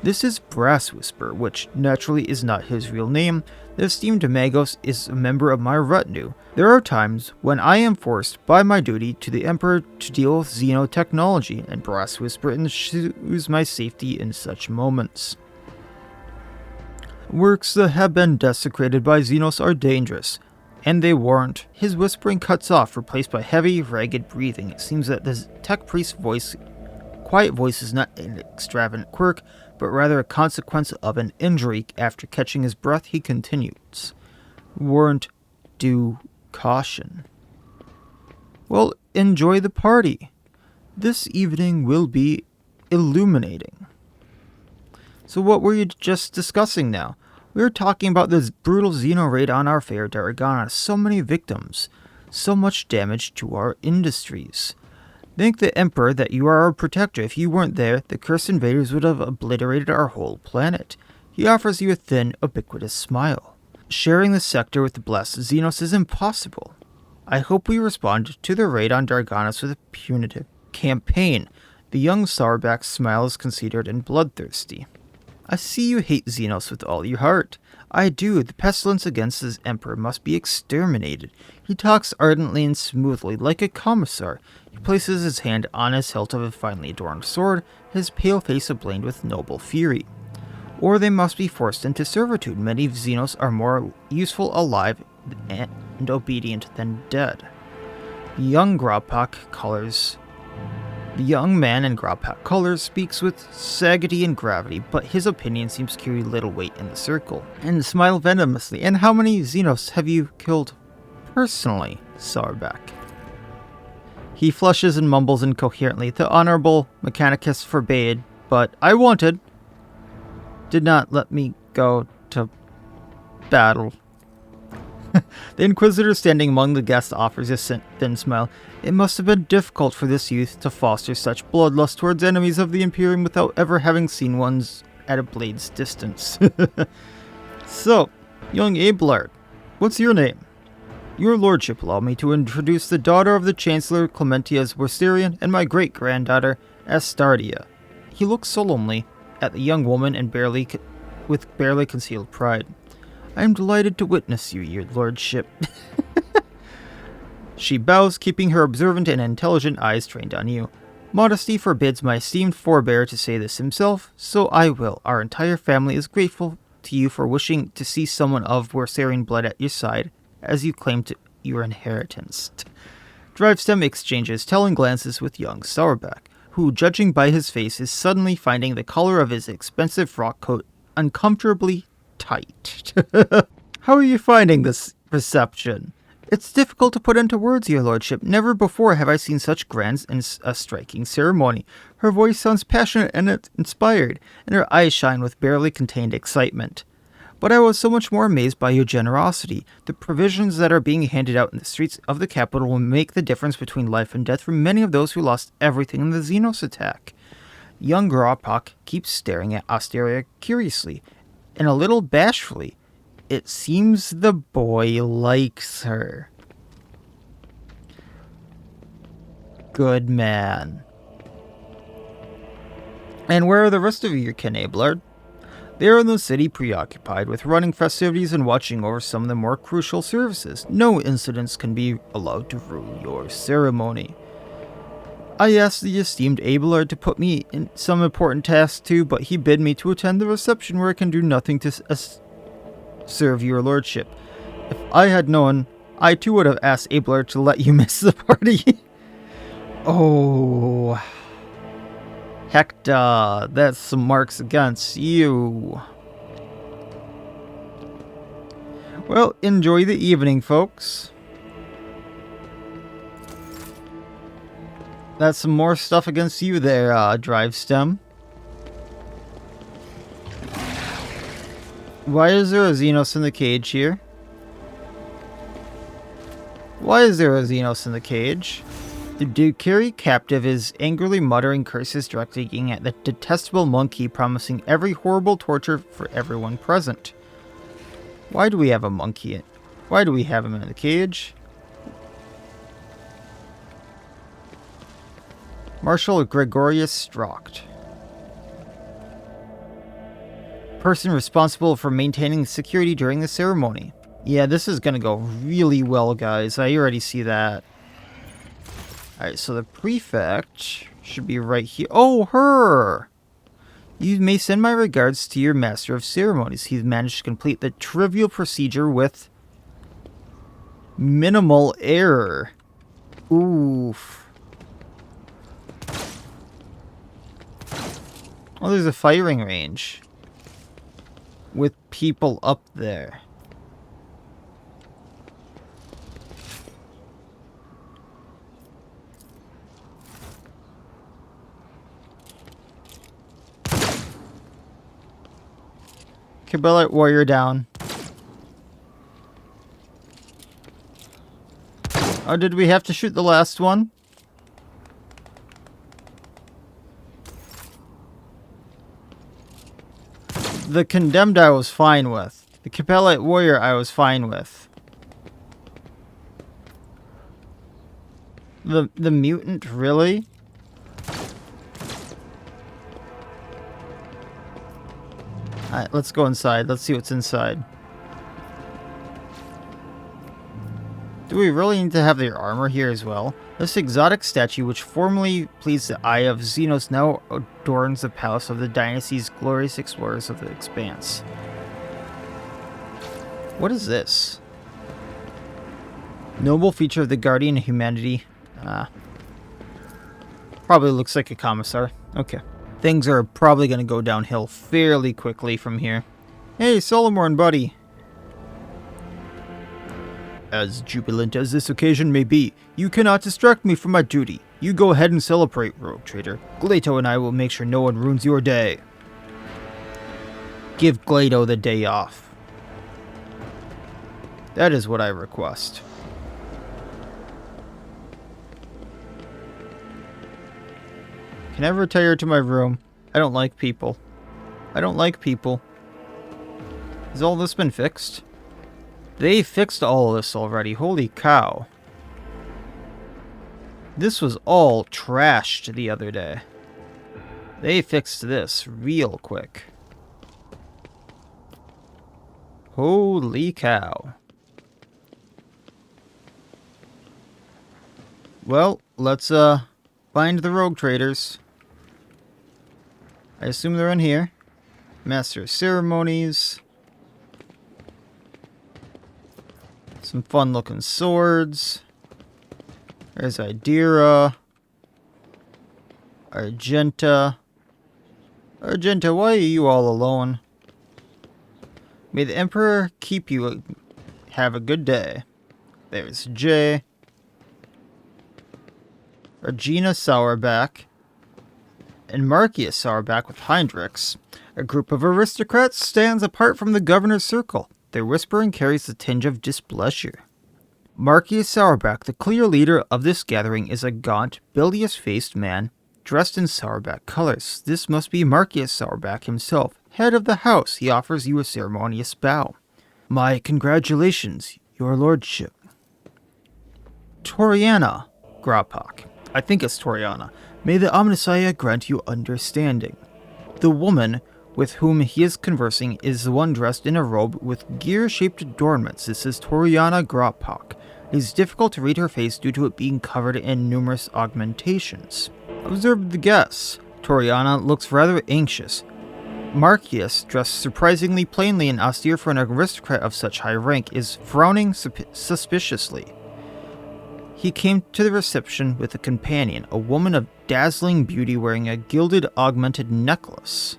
This is Brass Whisper, which naturally is not his real name. The esteemed Magos is a member of my retinue. There are times when I am forced by my duty to the Emperor to deal with xenotechnology, and Brass Whisper ensures my safety in such moments. Works that have been desecrated by Xenos are dangerous, and they weren't. His whispering cuts off, replaced by heavy, ragged breathing. It seems that the tech priest's quiet voice is not an extravagant quirk, but rather a consequence of an injury. After catching his breath, he continues. Weren't due caution. Well, enjoy the party. This evening will be illuminating. So what were you just discussing now? We were talking about this brutal Xeno raid on our fair Dargonus. So many victims. So much damage to our industries. Thank the Emperor that you are our protector. If you weren't there, the cursed invaders would have obliterated our whole planet. He offers you a thin, ubiquitous smile. Sharing the sector with the blessed Xenos is impossible. I hope we respond to the raid on Dargonus with a punitive campaign. The young Sourback's smile is conceited and bloodthirsty. I see you hate Xenos with all your heart. I do. The pestilence against his emperor must be exterminated. He talks ardently and smoothly, like a commissar. He places his hand on his hilt of a finely adorned sword, his pale face ablaze with noble fury. Or they must be forced into servitude. Many Xenos are more useful alive and obedient than dead. The young man in Grawpack colors speaks with sagacity and gravity, but his opinion seems to carry little weight in the circle. And smile venomously. And how many Xenos have you killed personally, Sourback? He flushes and mumbles incoherently. The Honorable Mechanicus forbade, but I wanted. Did not let me go to battle. The Inquisitor standing among the guests offers a thin smile. It must have been difficult for this youth to foster such bloodlust towards enemies of the Imperium without ever having seen ones at a blade's distance. So, young Abelard, what's your name? Your lordship, allow me to introduce the daughter of the Chancellor Clementius Warsarian and my great-granddaughter Astardia. He looks solemnly at the young woman and with barely concealed pride. I am delighted to witness you, your lordship. She bows, keeping her observant and intelligent eyes trained on you. Modesty forbids my esteemed forebear to say this himself, so I will. Our entire family is grateful to you for wishing to see someone of Warsarian blood at your side, as you claim to your inheritance. Drivestem exchanges telling glances with young Sourback. who, judging by his face, is suddenly finding the collar of his expensive frock coat uncomfortably tight. How are you finding this reception? It's difficult to put into words, your lordship. Never before have I seen such grand and a striking ceremony. Her voice sounds passionate and inspired, and her eyes shine with barely contained excitement. But I was so much more amazed by your generosity. The provisions that are being handed out in the streets of the capital will make the difference between life and death for many of those who lost everything in the Xenos attack. Young Grawpak keeps staring at Asteria curiously, and a little bashfully. It seems the boy likes her. Good man. And where are the rest of your kin, Abelard? They are in the city preoccupied with running festivities and watching over some of the more crucial services. No incidents can be allowed to ruin your ceremony. I asked the esteemed Abelard to put me in some important tasks too, but he bid me to attend the reception where I can do nothing to serve your lordship. If I had known, I too would have asked Abelard to let you miss the party. Oh... Hector, that's some marks against you. Well, enjoy the evening, folks. That's some more stuff against you there, Drive Stem. Why is there a Xenos in the cage here? Why is there a Xenos in the cage? The Dukiri captive is angrily muttering curses directing at the detestable monkey, promising every horrible torture for everyone present. Why do we have a monkey? Why do we have him in the cage? Marshal Gregorius Strocht. Person responsible for maintaining security during the ceremony. Yeah, this is gonna go really well, guys. I already see that. Alright, so the prefect should be right here. Oh, her! You may send my regards to your master of ceremonies. He's managed to complete the trivial procedure with minimal error. Oof. Oh, there's a firing range with people up there. Kabbalah warrior down. Oh, did we have to shoot the last one? The condemned I was fine with. The Capellite warrior I was fine with. The mutant, really? Alright, let's go inside. Let's see what's inside. Do we really need to have their armor here as well? This exotic statue, which formerly pleased the eye of Xenos, now adorns the palace of the dynasty's glorious explorers of the Expanse. What is this? Noble feature of the Guardian of Humanity. Probably looks like a commissar. Okay. Things are probably going to go downhill fairly quickly from here. Hey, Solomorn, buddy. As jubilant as this occasion may be, you cannot distract me from my duty. You go ahead and celebrate, Rogue Trader. Glato and I will make sure no one ruins your day. Give Glato the day off. That is what I request. Can I retire to my room? I don't like people. I don't like people. Has all this been fixed? They fixed all of this already. Holy cow. This was all trashed the other day. They fixed this real quick. Holy cow. Well, let's find the rogue traders. I assume they're in here. Master of Ceremonies. Some fun looking swords. There's Idira. Argenta. Argenta, why are you all alone? May the Emperor keep you. Have a good day. There's Jay. Regina Sourback. And Marcius Sourback with Heinrichs. A group of aristocrats stands apart from the governor's circle. Their whispering carries a tinge of displeasure. Marcius Sourback, the clear leader of this gathering, is a gaunt, bilious-faced man dressed in Sourback colors. This must be Marcius Sourback himself. Head of the house, he offers you a ceremonious bow. My congratulations, your lordship. Toriana Grapak. I think it's Toriana. May the Omnissiah grant you understanding. The woman with whom he is conversing is the one dressed in a robe with gear-shaped adornments. This is Toriana Grapak. It is difficult to read her face due to it being covered in numerous augmentations. Observe the guests. Toriana looks rather anxious. Marcius, dressed surprisingly plainly and austere for an aristocrat of such high rank, is frowning suspiciously. He came to the reception with a companion, a woman of dazzling beauty wearing a gilded augmented necklace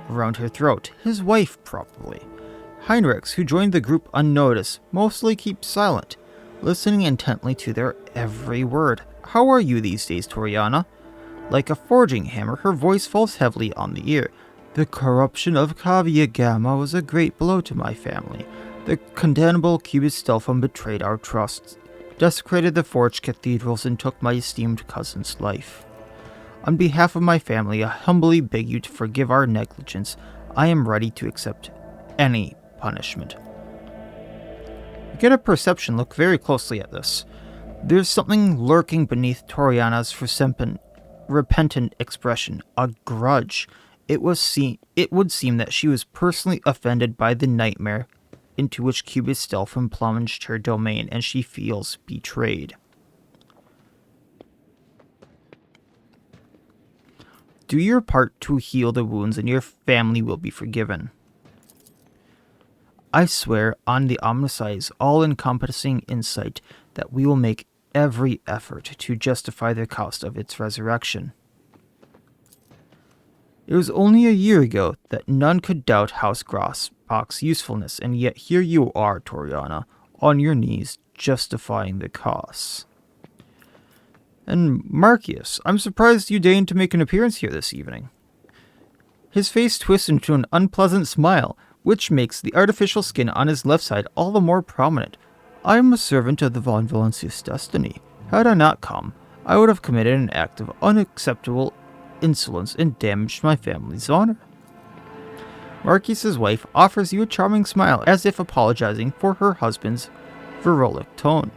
around her throat. His wife, probably. Heinrichs, who joined the group unnoticed, mostly keeps silent, listening intently to their every word. How are you these days, Toriana? Like a forging hammer, her voice falls heavily on the ear. The corruption of Cavia Gamma was a great blow to my family. The condemnable Cubist Stelphum betrayed our trusts, desecrated the forged cathedrals, and took my esteemed cousin's life. On behalf of my family, I humbly beg you to forgive our negligence. I am ready to accept any punishment. Get a perception, look very closely at this. There's something lurking beneath Toriana's repentant expression, a grudge. It would seem that she was personally offended by the nightmare into which Cubist Stelphum plunged her domain, and she feels betrayed. Do your part to heal the wounds, and your family will be forgiven. I swear on the Omnissiah's all-encompassing insight that we will make every effort to justify the cost of its resurrection. It was only a year ago that none could doubt House Grossbach's usefulness, and yet here you are, Toriana, on your knees, justifying the costs. And Marcius, I'm surprised you deigned to make an appearance here this evening. His face twists into an unpleasant smile, which makes the artificial skin on his left side all the more prominent. I am a servant of the Von Valancius destiny. Had I not come, I would have committed an act of unacceptable insolence and damaged my family's honor. Marcius's wife offers you a charming smile, as if apologizing for her husband's virolic tone.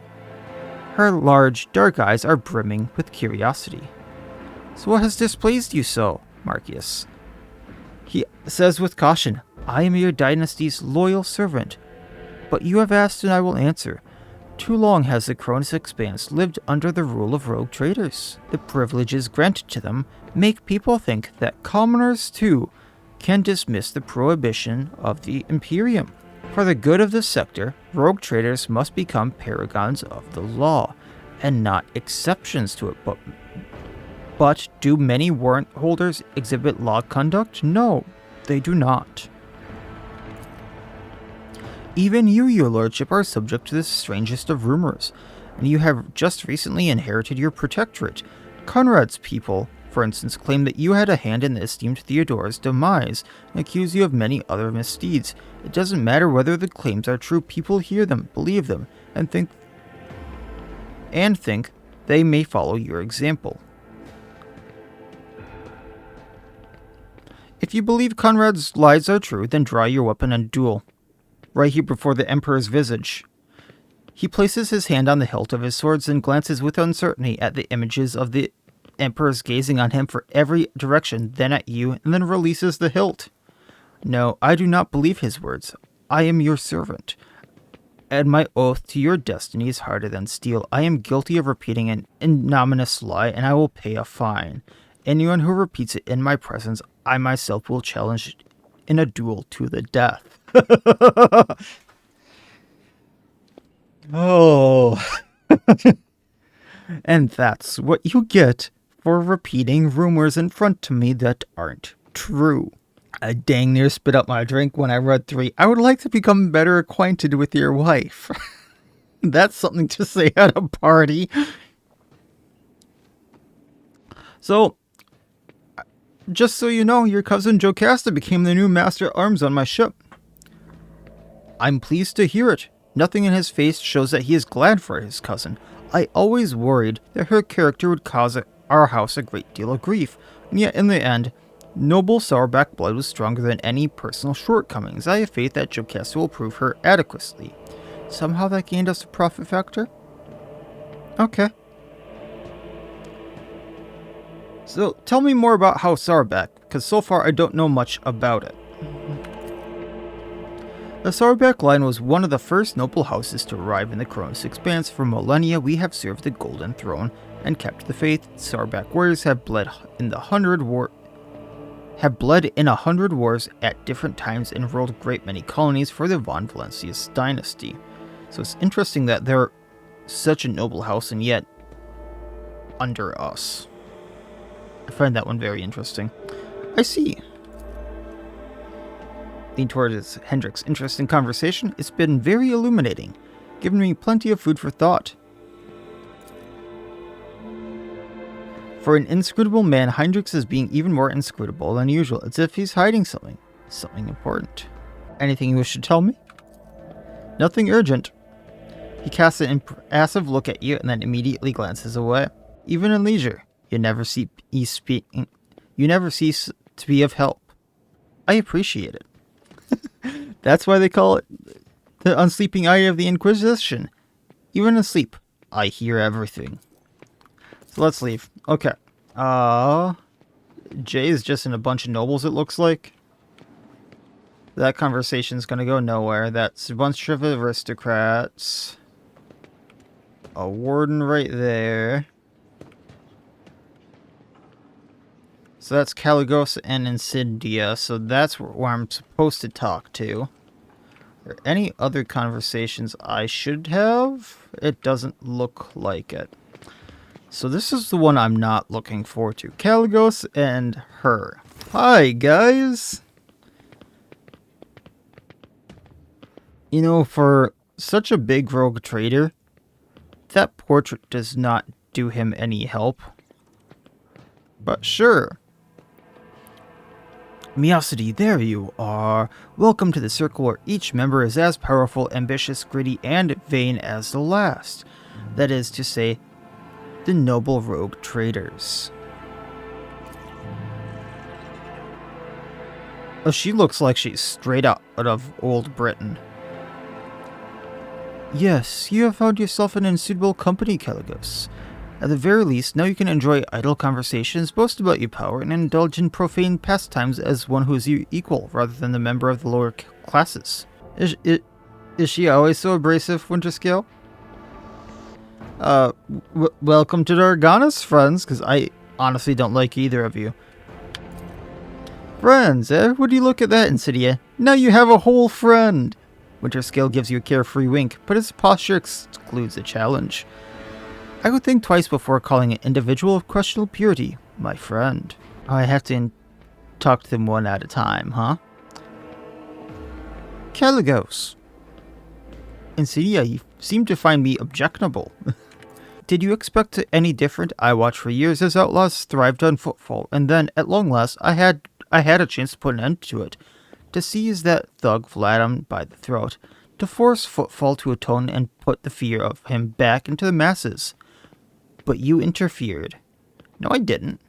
Her large, dark eyes are brimming with curiosity. So what has displeased you so, Marcius? He says with caution, I am your dynasty's loyal servant. But you have asked and I will answer. Too long has the Koronus Expanse lived under the rule of rogue traders. The privileges granted to them make people think that commoners, too, can dismiss the prohibition of the Imperium. For the good of this sector, rogue traders must become paragons of the law, and not exceptions to it. But do many warrant holders exhibit law conduct? No, they do not. Even you, your lordship, are subject to the strangest of rumors, and you have just recently inherited your protectorate. Conrad's people, for instance, claim that you had a hand in the esteemed Theodora's demise, and accuse you of many other misdeeds. It doesn't matter whether the claims are true, people hear them, believe them, and think they may follow your example. If you believe Conrad's lies are true, then draw your weapon and duel. Right here before the Emperor's visage. He places his hand on the hilt of his swords and glances with uncertainty at the images of the Emperor's gazing on him for every direction, then at you, and then releases the hilt. No, I do not believe his words. I am your servant, and my oath to your destiny is harder than steel. I am guilty of repeating an ignominious lie, and I will pay a fine. Anyone who repeats it in my presence, I myself will challenge in a duel to the death. Oh. And that's what you get for repeating rumors in front of me that aren't true. I dang near spit up my drink when I read 3. I would like to become better acquainted with your wife. That's something to say at a party. So, just so you know, your cousin Jocasta became the new Master at Arms on my ship. I'm pleased to hear it. Nothing in his face shows that he is glad for his cousin. I always worried that her character would cause our house a great deal of grief, and yet in the end, noble Sourback blood was stronger than any personal shortcomings. I have faith that Jocasta will prove her adequately. Somehow that gained us a profit factor? Okay. So, tell me more about House Sourback, because so far I don't know much about it. The Sourback line was one of the first noble houses to arrive in the Koronus Expanse. For millennia, we have served the Golden Throne and kept the faith. Sourback warriors have bled in 100 wars at different times and ruled a great many colonies for the Von Valencius dynasty. So it's interesting that they're such a noble house and yet under us. I find that one very interesting. I see. Lean towards Hendrik's interesting conversation. It's been very illuminating, giving me plenty of food for thought. For an inscrutable man, Hendrix is being even more inscrutable than usual. It's as if he's hiding something important. Anything you wish to tell me? Nothing urgent. He casts an impassive look at you and then immediately glances away. Even in leisure, you never cease to be of help. I appreciate it. That's why they call it the unsleeping eye of the Inquisition. Even asleep, I hear everything. So let's leave. Okay. Jay is just in a bunch of nobles, it looks like. That conversation's gonna go nowhere. That's a bunch of aristocrats. A warden right there. So that's Caligos and Insidia, so that's where I'm supposed to talk to. Are there any other conversations I should have? It doesn't look like it. So this is the one I'm not looking forward to. Caligos and her. Hi, guys! You know, for such a big rogue trader, that portrait does not do him any help. But sure. Miacidae, there you are. Welcome to the circle where each member is as powerful, ambitious, gritty, and vain as the last. That is to say, the noble rogue traders. Oh, she looks like she's straight out of old Britain. Yes, you have found yourself in unsuitable company, Caligos. At the very least, now you can enjoy idle conversations, boast about your power, and indulge in profane pastimes as one who is your equal, rather than the member of the lower classes. Is she always so abrasive, Winterscale? Welcome to Dargonus, friends, because I honestly don't like either of you. Friends, eh? Would you look at that, Insidia? Now you have a whole friend! Winterscale gives you a carefree wink, but his posture excludes a challenge. I would think twice before calling an individual of questionable purity my friend. Oh, I have to talk to them one at a time, huh? Caligos. Insidia, you seem to find me objectionable. Did you expect any different? I watched for years as outlaws thrived on footfall, and then, at long last, I had a chance to put an end to it. To seize that thug Vladimir by the throat, to force footfall to atone and put the fear of him back into the masses. But you interfered. No, I didn't.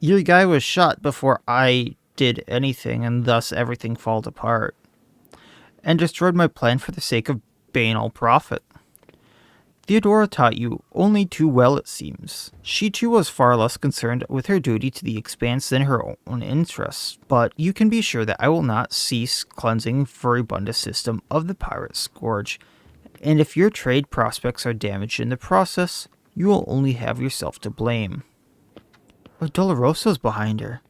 Your guy was shot before I did anything, and thus everything falls apart. And destroyed my plan for the sake of banal profit. Theodora taught you only too well, it seems. She too was far less concerned with her duty to the Expanse than her own interests, but you can be sure that I will not cease cleansing Furibunda's system of the pirate scourge, and if your trade prospects are damaged in the process, you will only have yourself to blame. But Dolorosa's behind her.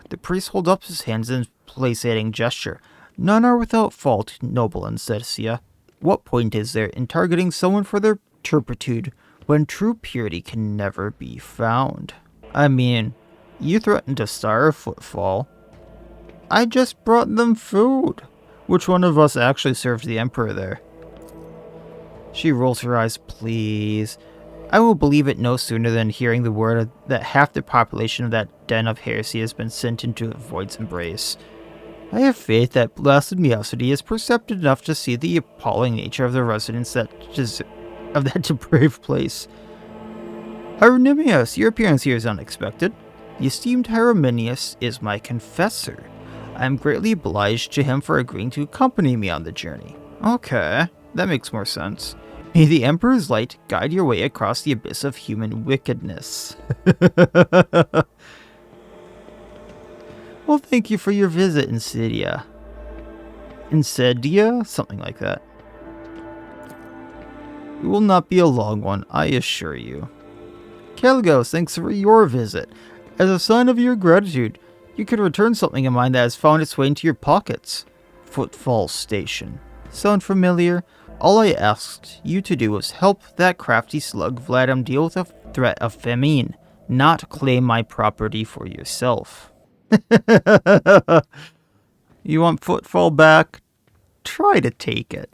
The priest holds up his hands in a placating gesture. None are without fault, noble Ancesia. What point is there in targeting someone for their turpitude when true purity can never be found. I mean, you threatened to starve Footfall. I just brought them food. Which one of us actually served the Emperor there? She rolls her eyes. Please. I will believe it no sooner than hearing the word that half the population of that den of heresy has been sent into the void's embrace. I have faith that blessed Miacidae is perceptive enough to see the appalling nature of the residents of that depraved place. Hieronymius, your appearance here is unexpected. The esteemed Hieronymius is my confessor. I am greatly obliged to him for agreeing to accompany me on the journey. Okay, that makes more sense. May the Emperor's light guide your way across the abyss of human wickedness. Well, thank you for your visit, Insidia. Insidia? Something like that. It will not be a long one, I assure you. Caligos, thanks for your visit. As a sign of your gratitude, you could return something of mine that has found its way into your pockets. Footfall Station. Sound familiar? All I asked you to do was help that crafty slug Vladimir deal with the threat of famine, not claim my property for yourself. You want Footfall back? Try to take it.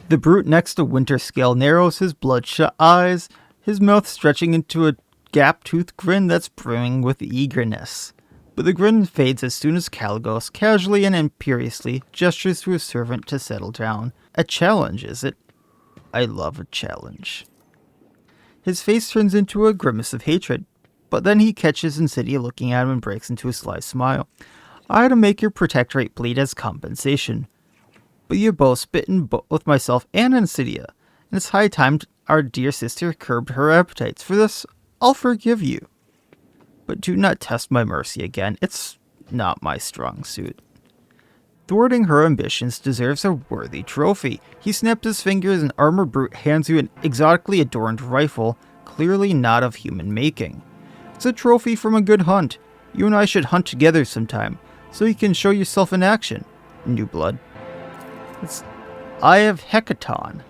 The brute next to Winterscale narrows his bloodshot eyes, his mouth stretching into a gap-toothed grin that's brimming with eagerness. But the grin fades as soon as Caligos casually and imperiously gestures to his servant to settle down. A challenge, is it? I love a challenge. His face turns into a grimace of hatred, but then he catches Insidia looking at him and breaks into a sly smile. I had to make your protectorate bleed as compensation. But you both spitten both myself and Insidia, and it's high time our dear sister curbed her appetites. For this, I'll forgive you. But do not test my mercy again. It's not my strong suit. Thwarting her ambitions deserves a worthy trophy. He snapped his fingers and Armored Brute hands you an exotically adorned rifle, clearly not of human making. It's a trophy from a good hunt. You and I should hunt together sometime, so you can show yourself in action, new blood. It's Eye of Hecaton.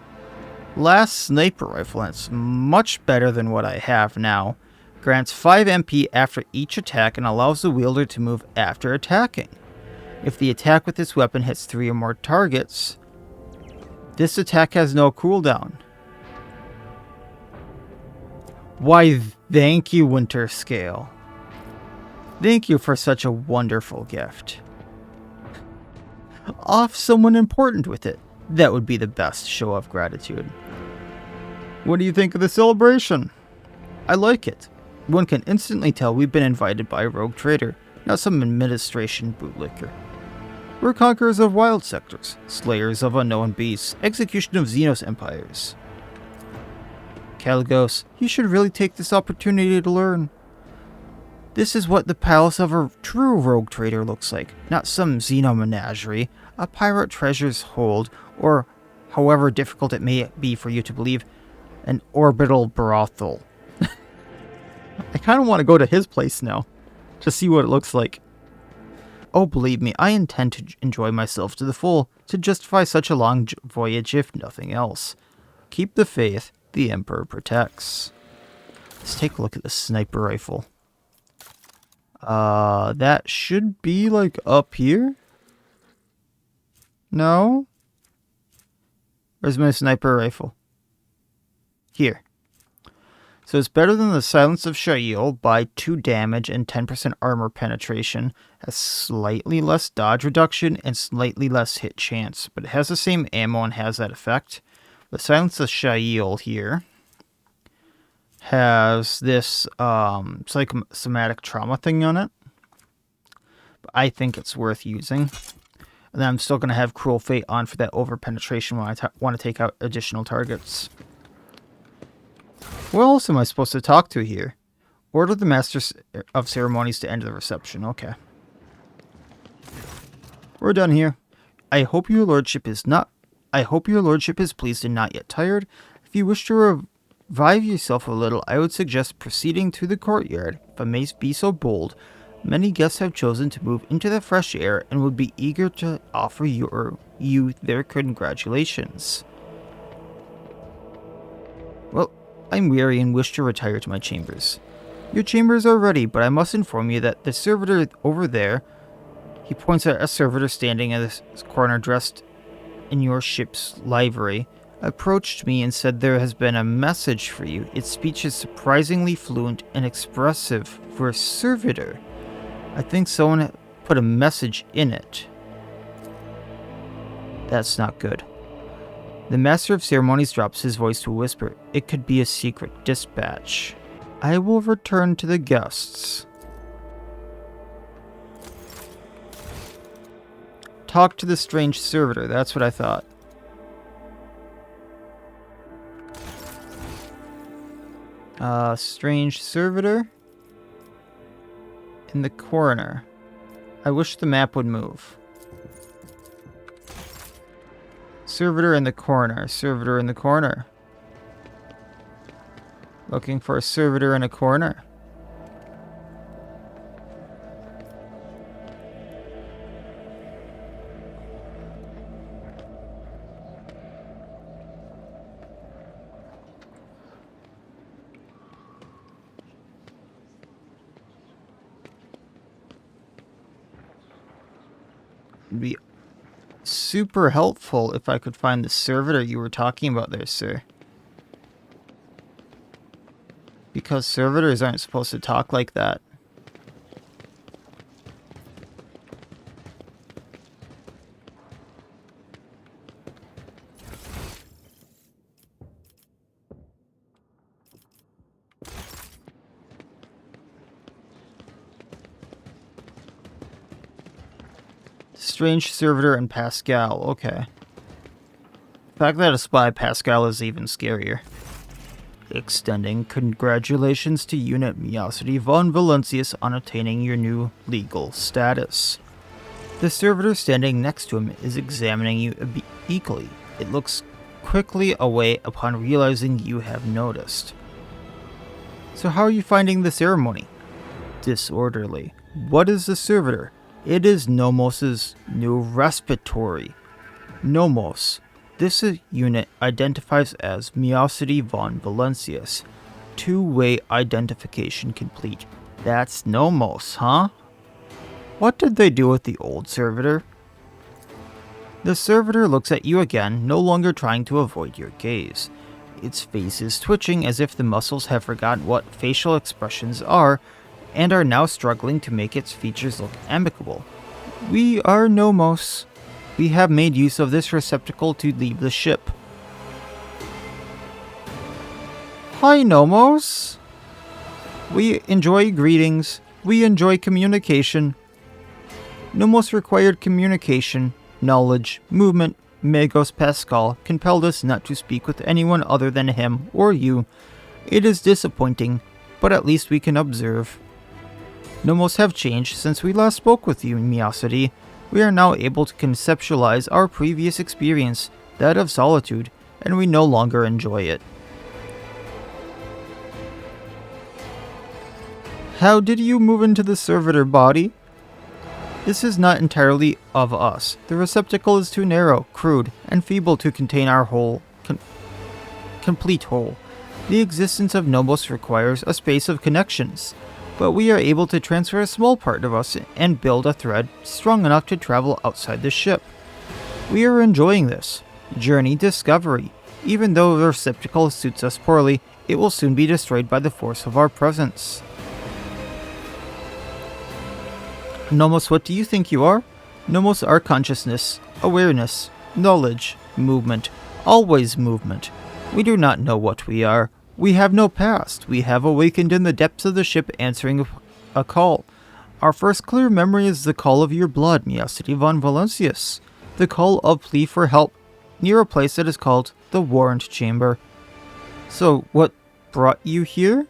Last sniper rifle, and it's much better than what I have now. Grants 5 MP after each attack and allows the wielder to move after attacking. If the attack with this weapon hits 3 or more targets, this attack has no cooldown. Why, thank you, Winterscale. Thank you for such a wonderful gift. Off someone important with it. That would be the best show of gratitude. What do you think of the celebration? I like it. One can instantly tell we've been invited by a rogue trader, not some administration bootlicker. We're conquerors of wild sectors, slayers of unknown beasts, execution of Xenos empires. Caligos, you should really take this opportunity to learn. This is what the palace of a true rogue trader looks like, not some Xeno menagerie, a pirate treasure's hold, or, however difficult it may be for you to believe, an orbital brothel. I kind of want to go to his place now, to see what it looks like. Oh, believe me, I intend to enjoy myself to the full, to justify such a long voyage if nothing else. Keep the faith, the Emperor protects. Let's take a look at the sniper rifle. That should be, like, up here? No? Where's my sniper rifle? Here. So it's better than the Silence of Shael by 2 damage and 10% armor penetration, has slightly less dodge reduction and slightly less hit chance, but it has the same ammo and has that effect. The Silence of Shael here has this psychosomatic trauma thing on it, but I think it's worth using. And then I'm still going to have Cruel Fate on for that over penetration when I want to take out additional targets. Who else am I supposed to talk to here? Order the Master of Ceremonies to enter the reception. Okay. We're done here. I hope your lordship is pleased and not yet tired. If you wish to revive yourself a little, I would suggest proceeding to the courtyard. If I may be so bold, many guests have chosen to move into the fresh air and would be eager to offer you their congratulations. Well, I'm weary and wish to retire to my chambers. Your chambers are ready, but I must inform you that the servitor over there, he points at a servitor standing in this corner dressed in your ship's livery, approached me and said there has been a message for you. Its speech is surprisingly fluent and expressive for a servitor. I think someone put a message in it. That's not good. The Master of Ceremonies drops his voice to a whisper. It could be a secret dispatch. I will return to the guests. Talk to the strange servitor, that's what I thought. Strange servitor? In the corner. I wish the map would move. Servitor in the corner. Servitor in the corner. Looking for a servitor in a corner. It'd be super helpful if I could find the servitor you were talking about there, sir. Because servitors aren't supposed to talk like that. Strange servitor and Pascal, okay. The fact that a spy Pascal is even scarier. Extending congratulations to Unit Miacidae von Valancius on attaining your new legal status. The servitor standing next to him is examining you equally. It looks quickly away upon realizing you have noticed. So how are you finding the ceremony? Disorderly. What is the servitor? It is Nomos's new respiratory. Nomos. This unit identifies as Miacidae von Valancius. Two-way identification complete. That's Nomos, huh? What did they do with the old servitor? The servitor looks at you again, no longer trying to avoid your gaze. Its face is twitching as if the muscles have forgotten what facial expressions are, and are now struggling to make its features look amicable. We are Nomos. We have made use of this receptacle to leave the ship. Hi, Nomos. We enjoy greetings. We enjoy communication. Nomos required communication, knowledge, movement. Magos Pascal compelled us not to speak with anyone other than him or you. It is disappointing, but at least we can observe. Nomos have changed since we last spoke with you, Miacidae. We are now able to conceptualize our previous experience, that of solitude, and we no longer enjoy it. How did you move into the servitor body? This is not entirely of us. The receptacle is too narrow, crude, and feeble to contain our complete whole. The existence of Nomos requires a space of connections, but we are able to transfer a small part of us and build a thread strong enough to travel outside the ship. We are enjoying this journey discovery. Even though the receptacle suits us poorly, it will soon be destroyed by the force of our presence. Nomos, what do you think you are? Nomos are consciousness, awareness, knowledge, movement, always movement. We do not know what we are. We have no past. We have awakened in the depths of the ship answering a call. Our first clear memory is the call of your blood, Miacidae von Valancius. The call of plea for help near a place that is called the Warrant Chamber. So, what brought you here?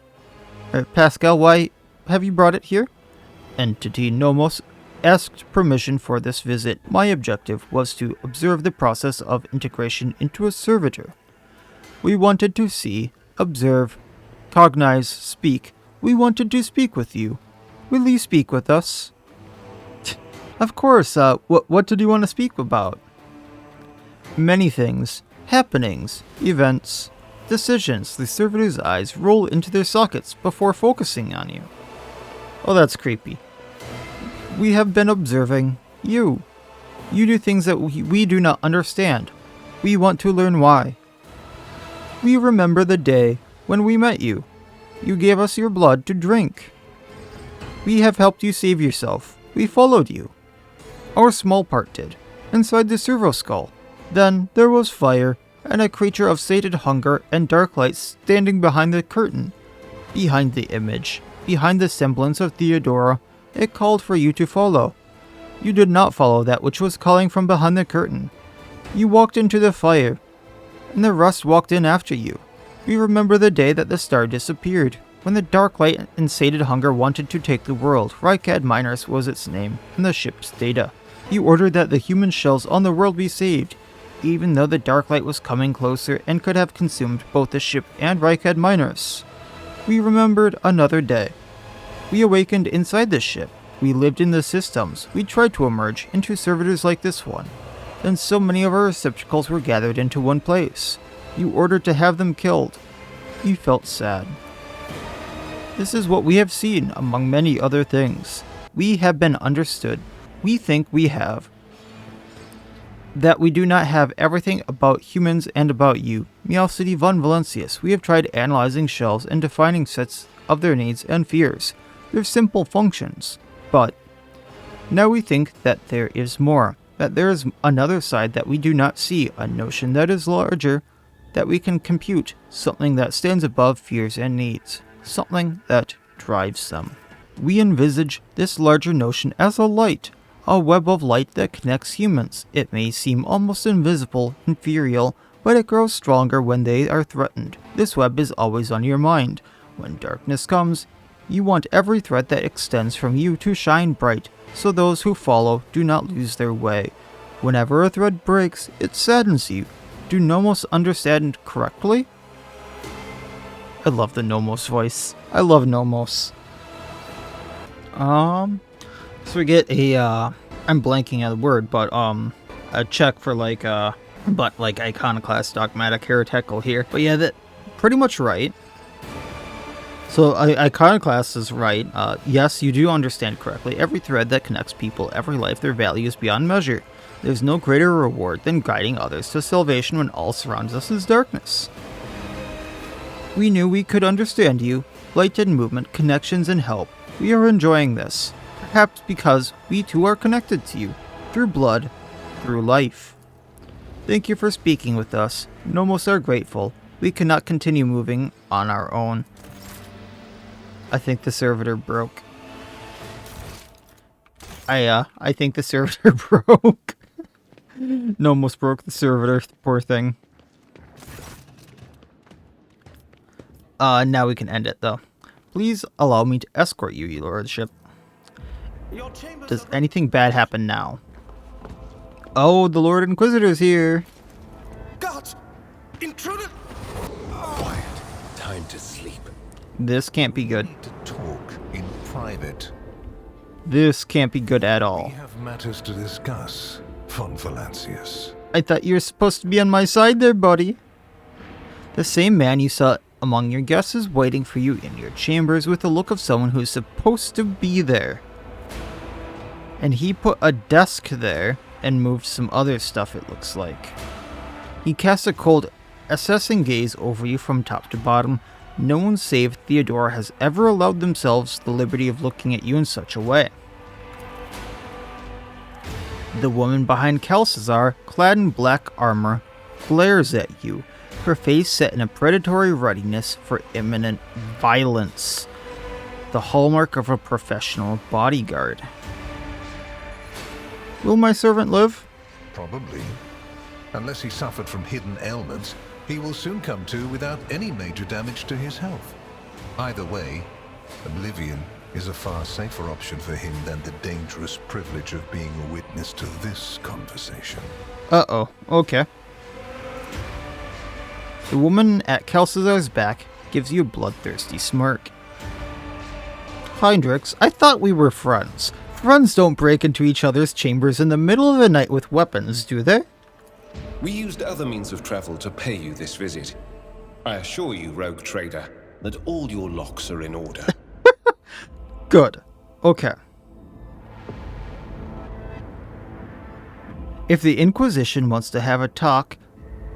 Pascal, why have you brought it here? Entity Nomos asked permission for this visit. My objective was to observe the process of integration into a servitor. We wanted to see, observe, cognize, speak. We wanted to speak with you. Will you speak with us? Of course, what did you want to speak about? Many things. Happenings. Events. decisions, the servitor's eyes roll into their sockets before focusing on you. Oh, that's creepy. We have been observing you. You do things that we do not understand. We want to learn why. We remember the day when we met you. You gave us your blood to drink. We have helped you save yourself. We followed you. Our small part did, inside the servo skull. Then there was fire, and a creature of sated hunger and dark light standing behind the curtain. Behind the image, behind the semblance of Theodora, it called for you to follow. You did not follow that which was calling from behind the curtain. You walked into the fire, and the rest walked in after you. We remember the day that the star disappeared, when the dark light and sated hunger wanted to take the world. Rykad Miners was its name, and the ship's data. You ordered that the human shells on the world be saved, even though the dark light was coming closer and could have consumed both the ship and Rykad Miners. We remembered another day. We awakened inside the ship. We lived in the systems. We tried to emerge into servitors like this one. Then so many of our receptacles were gathered into one place. You ordered to have them killed. You felt sad. This is what we have seen, among many other things. We have been understood. We think we have. That we do not have everything about humans and about you. Miacidae von Valencius, we have tried analyzing shells and defining sets of their needs and fears. Their simple functions. But now we think that there is more. That there is another side that we do not see. A notion that is larger, that we can compute, something that stands above fears and needs, something that drives them. We envisage this larger notion as a light, a web of light that connects humans. It may seem almost invisible, inferior, but it grows stronger when they are threatened. This web is always on your mind. When darkness comes, you want every thread that extends from you to shine bright, so those who follow do not lose their way. Whenever a thread breaks, it saddens you. Do Nomos understand correctly? I love the Nomos voice. I love Nomos. So we get a, I'm blanking on the word, but, a check for like iconoclast, dogmatic, heretical here. But yeah, that pretty much right. So iconoclast is right. Yes, you do understand correctly. Every thread that connects people, every life, their value is beyond measure. There's no greater reward than guiding others to salvation when all surrounds us is darkness. We knew we could understand you. Light and movement, connections and help. We are enjoying this. Perhaps because we too are connected to you. Through blood. Through life. Thank you for speaking with us. Nomos are grateful. We cannot continue moving on our own. I think the servitor broke. I think the servitor broke. Nomos broke the servitor, poor thing. Now we can end it, though. Please allow me to escort you, your lordship. Does anything bad happen now? Oh, the Lord Inquisitor's here. Guards! Intruder! Quiet. Time to sleep. This can't be good. We need to talk in private. This can't be good at We all. have matters to discuss, von Valancius. I thought you were supposed to be on my side there, buddy. The same man you saw among your guests is waiting for you in your chambers with the look of someone who is supposed to be there. And he put a desk there and moved some other stuff, it looks like. He casts a cold, assessing gaze over you from top to bottom. No one save Theodora has ever allowed themselves the liberty of looking at you in such a way. The woman behind Kelsazar, clad in black armor, glares at you, her face set in a predatory readiness for imminent violence, the hallmark of a professional bodyguard. Will my servant live? Probably. Unless he suffered from hidden ailments, he will soon come to without any major damage to his health. Either way, oblivion is a far safer option for him than the dangerous privilege of being a witness to this conversation. Uh-oh, okay. The woman at Kelsazar's back gives you a bloodthirsty smirk. Heinrichs, I thought we were friends. Friends don't break into each other's chambers in the middle of the night with weapons, do they? We used other means of travel to pay you this visit. I assure you, rogue trader, that all your locks are in order. Good. Okay. If the Inquisition wants to have a talk,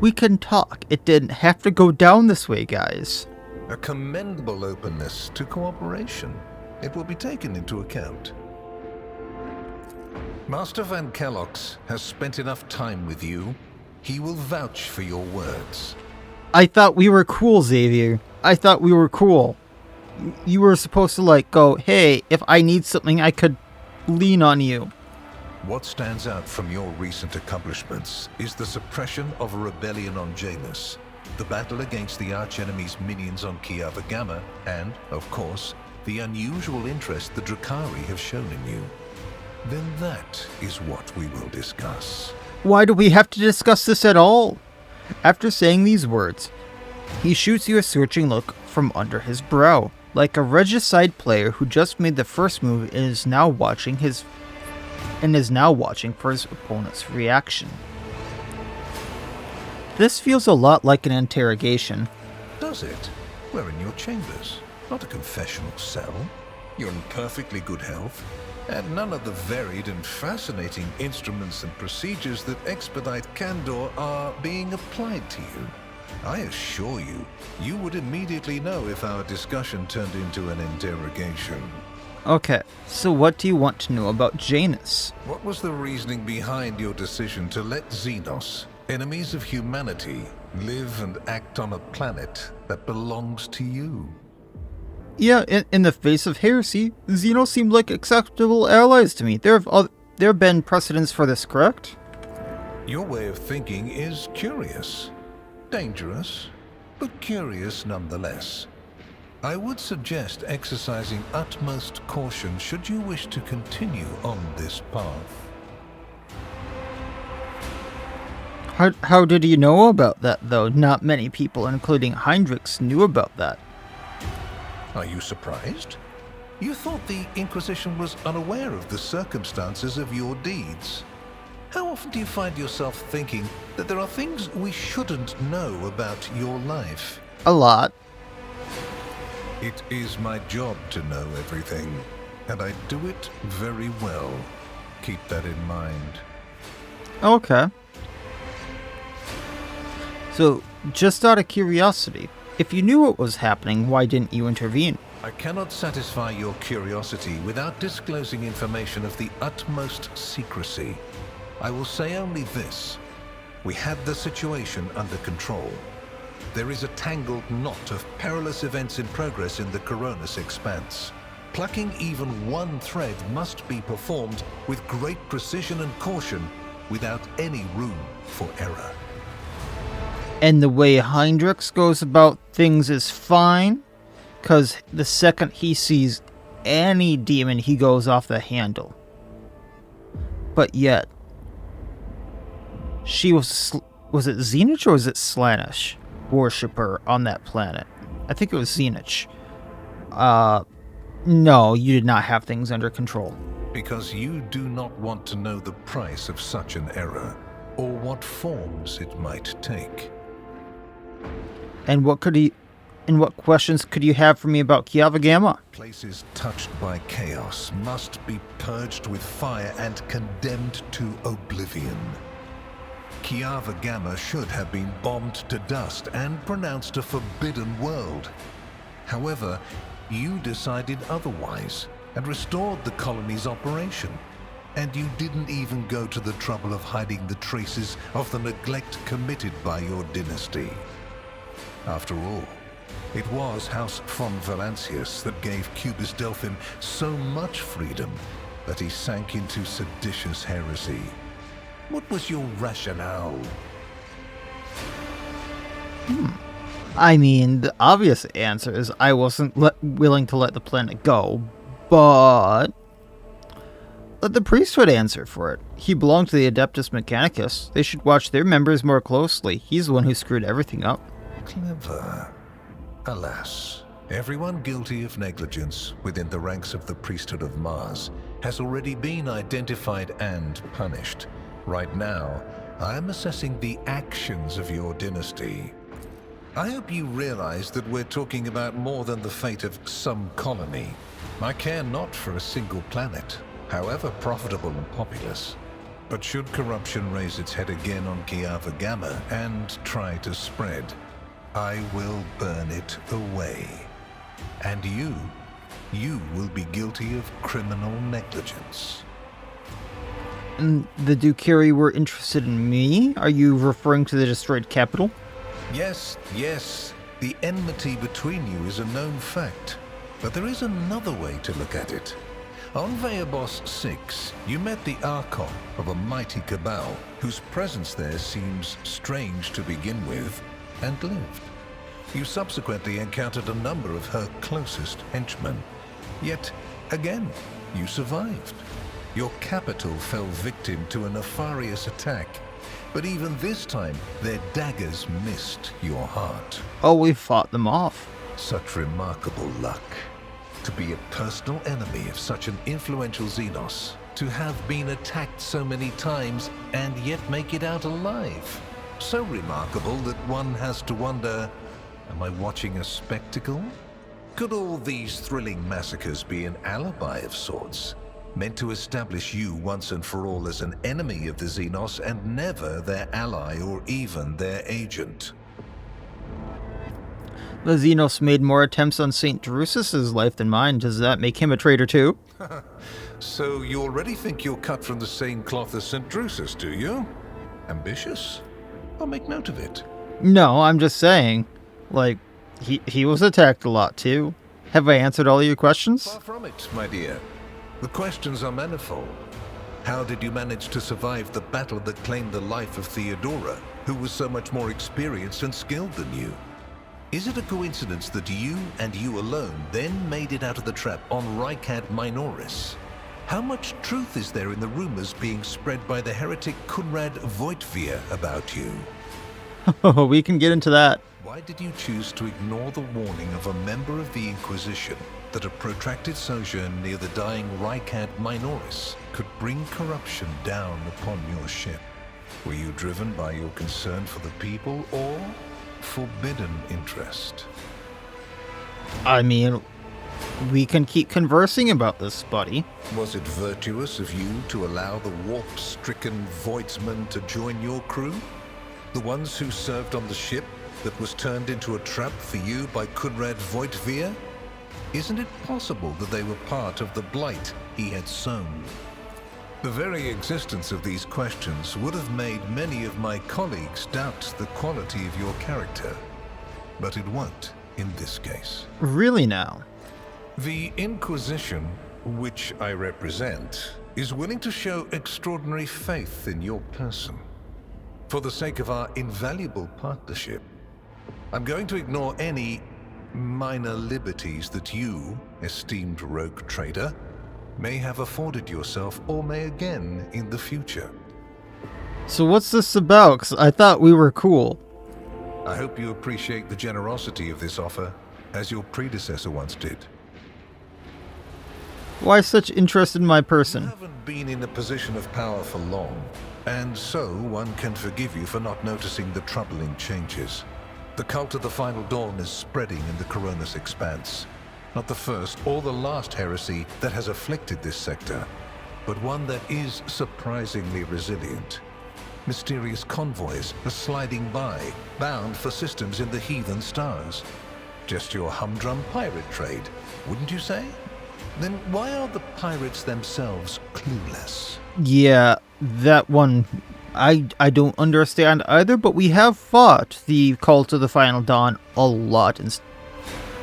we can talk. It didn't have to go down this way, guys. A commendable openness to cooperation. It will be taken into account. Master Van Kellox has spent enough time with you. He will vouch for your words. I thought we were cool, Xavier. I thought we were cool. You were supposed to, like, go, hey, if I need something, I could lean on you. What stands out from your recent accomplishments is the suppression of a rebellion on Janus, the battle against the archenemy's minions on Kiava Gamma, and, of course, the unusual interest the Drakari have shown in you. Then that is what we will discuss. Why do we have to discuss this at all? After saying these words, he shoots you a searching look from under his brow, like a regicide player who just made the first move and is now watching for his opponent's reaction. This feels a lot like an interrogation. Does it? We're in your chambers, not a confessional cell. You're in perfectly good health, and none of the varied and fascinating instruments and procedures that expedite candor are being applied to you. I assure you, you would immediately know if our discussion turned into an interrogation. Okay, so what do you want to know about Janus? What was the reasoning behind your decision to let Xenos, enemies of humanity, live and act on a planet that belongs to you? Yeah, in the face of heresy, Xenos seemed like acceptable allies to me. There have been precedents for this, correct? Your way of thinking is curious. Dangerous, but curious nonetheless. I would suggest exercising utmost caution should you wish to continue on this path. How did you know about that, though? Not many people, including Heinrichs, knew about that. Are you surprised? You thought the Inquisition was unaware of the circumstances of your deeds. How often do you find yourself thinking that there are things we shouldn't know about your life? A lot. It is my job to know everything, and I do it very well. Keep that in mind. Okay. So, just out of curiosity, if you knew what was happening, why didn't you intervene? I cannot satisfy your curiosity without disclosing information of the utmost secrecy. I will say only this. We had the situation under control. There is a tangled knot of perilous events in progress in the Koronus Expanse. Plucking even one thread must be performed with great precision and caution, without any room for error. And the way Heinrichs goes about things is fine, because the second he sees any demon, he goes off the handle. But yet, she was it Zenich or was it Slaanesh worshipper on that planet? I think it was Zenich. No, you did not have things under control. Because you do not want to know the price of such an error, or what forms it might take. And what questions could you have for me about Kiava Gamma? Places touched by chaos must be purged with fire and condemned to oblivion. Kiava Gamma should have been bombed to dust and pronounced a forbidden world. However, you decided otherwise and restored the colony's operation. And you didn't even go to the trouble of hiding the traces of the neglect committed by your dynasty. After all, it was House von Valancius that gave Cubus Delphim so much freedom that he sank into seditious heresy. What was your rationale? I mean, the obvious answer is I wasn't willing to let the planet go, but let the priesthood answer for it. He belonged to the Adeptus Mechanicus. They should watch their members more closely. He's the one who screwed everything up. Clever. Alas, everyone guilty of negligence within the ranks of the priesthood of Mars has already been identified and punished. Right now, I am assessing the actions of your dynasty. I hope you realize that we're talking about more than the fate of some colony. I care not for a single planet, however profitable and populous. But should corruption raise its head again on Kiava Gamma and try to spread, I will burn it away. And you will be guilty of criminal negligence. And the Dukiri were interested in me? Are you referring to the destroyed capital? Yes, the enmity between you is a known fact. But there is another way to look at it. On Veabos 6, you met the Archon of a mighty cabal, whose presence there seems strange to begin with, and lived. You subsequently encountered a number of her closest henchmen. Yet, again, you survived. Your capital fell victim to a nefarious attack, but even this time, their daggers missed your heart. Oh, we fought them off. Such remarkable luck. To be a personal enemy of such an influential Xenos, to have been attacked so many times and yet make it out alive. So remarkable that one has to wonder, am I watching a spectacle? Could all these thrilling massacres be an alibi of sorts, meant to establish you once and for all as an enemy of the Xenos and never their ally or even their agent? The Xenos made more attempts on St. Drusus's life than mine. Does that make him a traitor too? So you already think you're cut from the same cloth as St. Drusus, do you? Ambitious? I'll make note of it. No, I'm just saying. Like, he was attacked a lot too. Have I answered all your questions? Far from it, my dear. The questions are manifold. How did you manage to survive the battle that claimed the life of Theodora, who was so much more experienced and skilled than you? Is it a coincidence that you and you alone then made it out of the trap on Rykad Minoris? How much truth is there in the rumors being spread by the heretic Kunrad Voitvir about you? Oh, we can get into that. Why did you choose to ignore the warning of a member of the Inquisition that a protracted sojourn near the dying Rykad Minoris could bring corruption down upon your ship? Were you driven by your concern for the people or forbidden interest? I mean, we can keep conversing about this, buddy. Was it virtuous of you to allow the warp-stricken Voidsmen to join your crew? The ones who served on the ship that was turned into a trap for you by Kunrad Voitvir? Isn't it possible that they were part of the blight he had sown? The very existence of these questions would have made many of my colleagues doubt the quality of your character. But it won't in this case. Really now? The Inquisition, which I represent, is willing to show extraordinary faith in your person. For the sake of our invaluable partnership, I'm going to ignore any minor liberties that you, esteemed rogue trader, may have afforded yourself or may again in the future. So what's this about? 'Cause I thought we were cool. I hope you appreciate the generosity of this offer, as your predecessor once did. Why such interest in my You person? haven't been in a position of power for long, and so one can forgive you for not noticing the troubling changes. The cult of the Final Dawn is spreading in the Koronus Expanse. Not the first or the last heresy that has afflicted this sector, but one that is surprisingly resilient. Mysterious convoys are sliding by, bound for systems in the heathen stars. Just your humdrum pirate trade, wouldn't you say? Then why are the pirates themselves clueless? Yeah, that one I don't understand either, but we have fought the Cult of the Final Dawn a lot and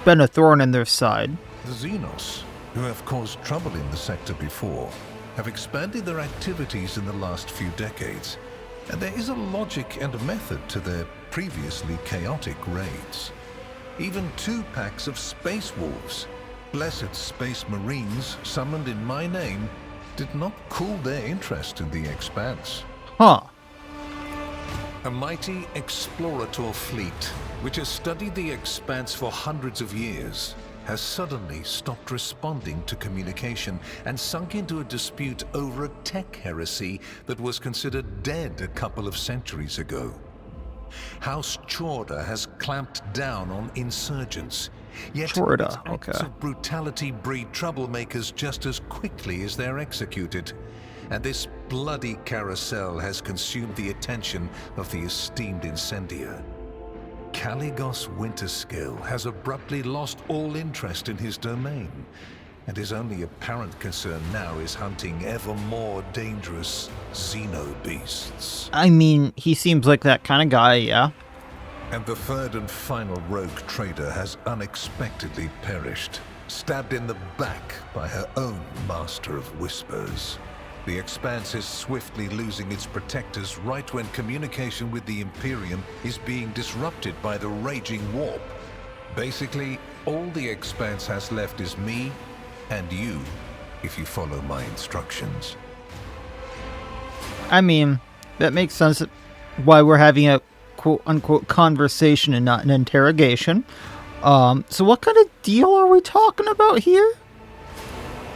been a thorn in their side. The Xenos, who have caused trouble in the sector before, have expanded their activities in the last few decades, and there is a logic and a method to their previously chaotic raids. Even 2 packs of space wolves, blessed space marines summoned in my name, did not cool their interest in the Expanse. Huh. A mighty explorator fleet, which has studied the Expanse for hundreds of years, has suddenly stopped responding to communication and sunk into a dispute over a tech heresy that was considered dead a couple of centuries ago. House Chorda has clamped down on insurgents. Yet Chorda, its acts okay. of brutality breed troublemakers just as quickly as they're executed. And this bloody carousel has consumed the attention of the esteemed incendiar. Caligos Winterskill has abruptly lost all interest in his domain, and his only apparent concern now is hunting ever more dangerous xenobeasts. I mean, he seems like that kind of guy, yeah? And the third and final rogue trader has unexpectedly perished, stabbed in the back by her own master of whispers. The Expanse is swiftly losing its protectors right when communication with the Imperium is being disrupted by the raging warp. Basically, all the Expanse has left is me and you, if you follow my instructions. I mean, that makes sense why we're having a quote-unquote conversation and not an interrogation. So what kind of deal are we talking about here?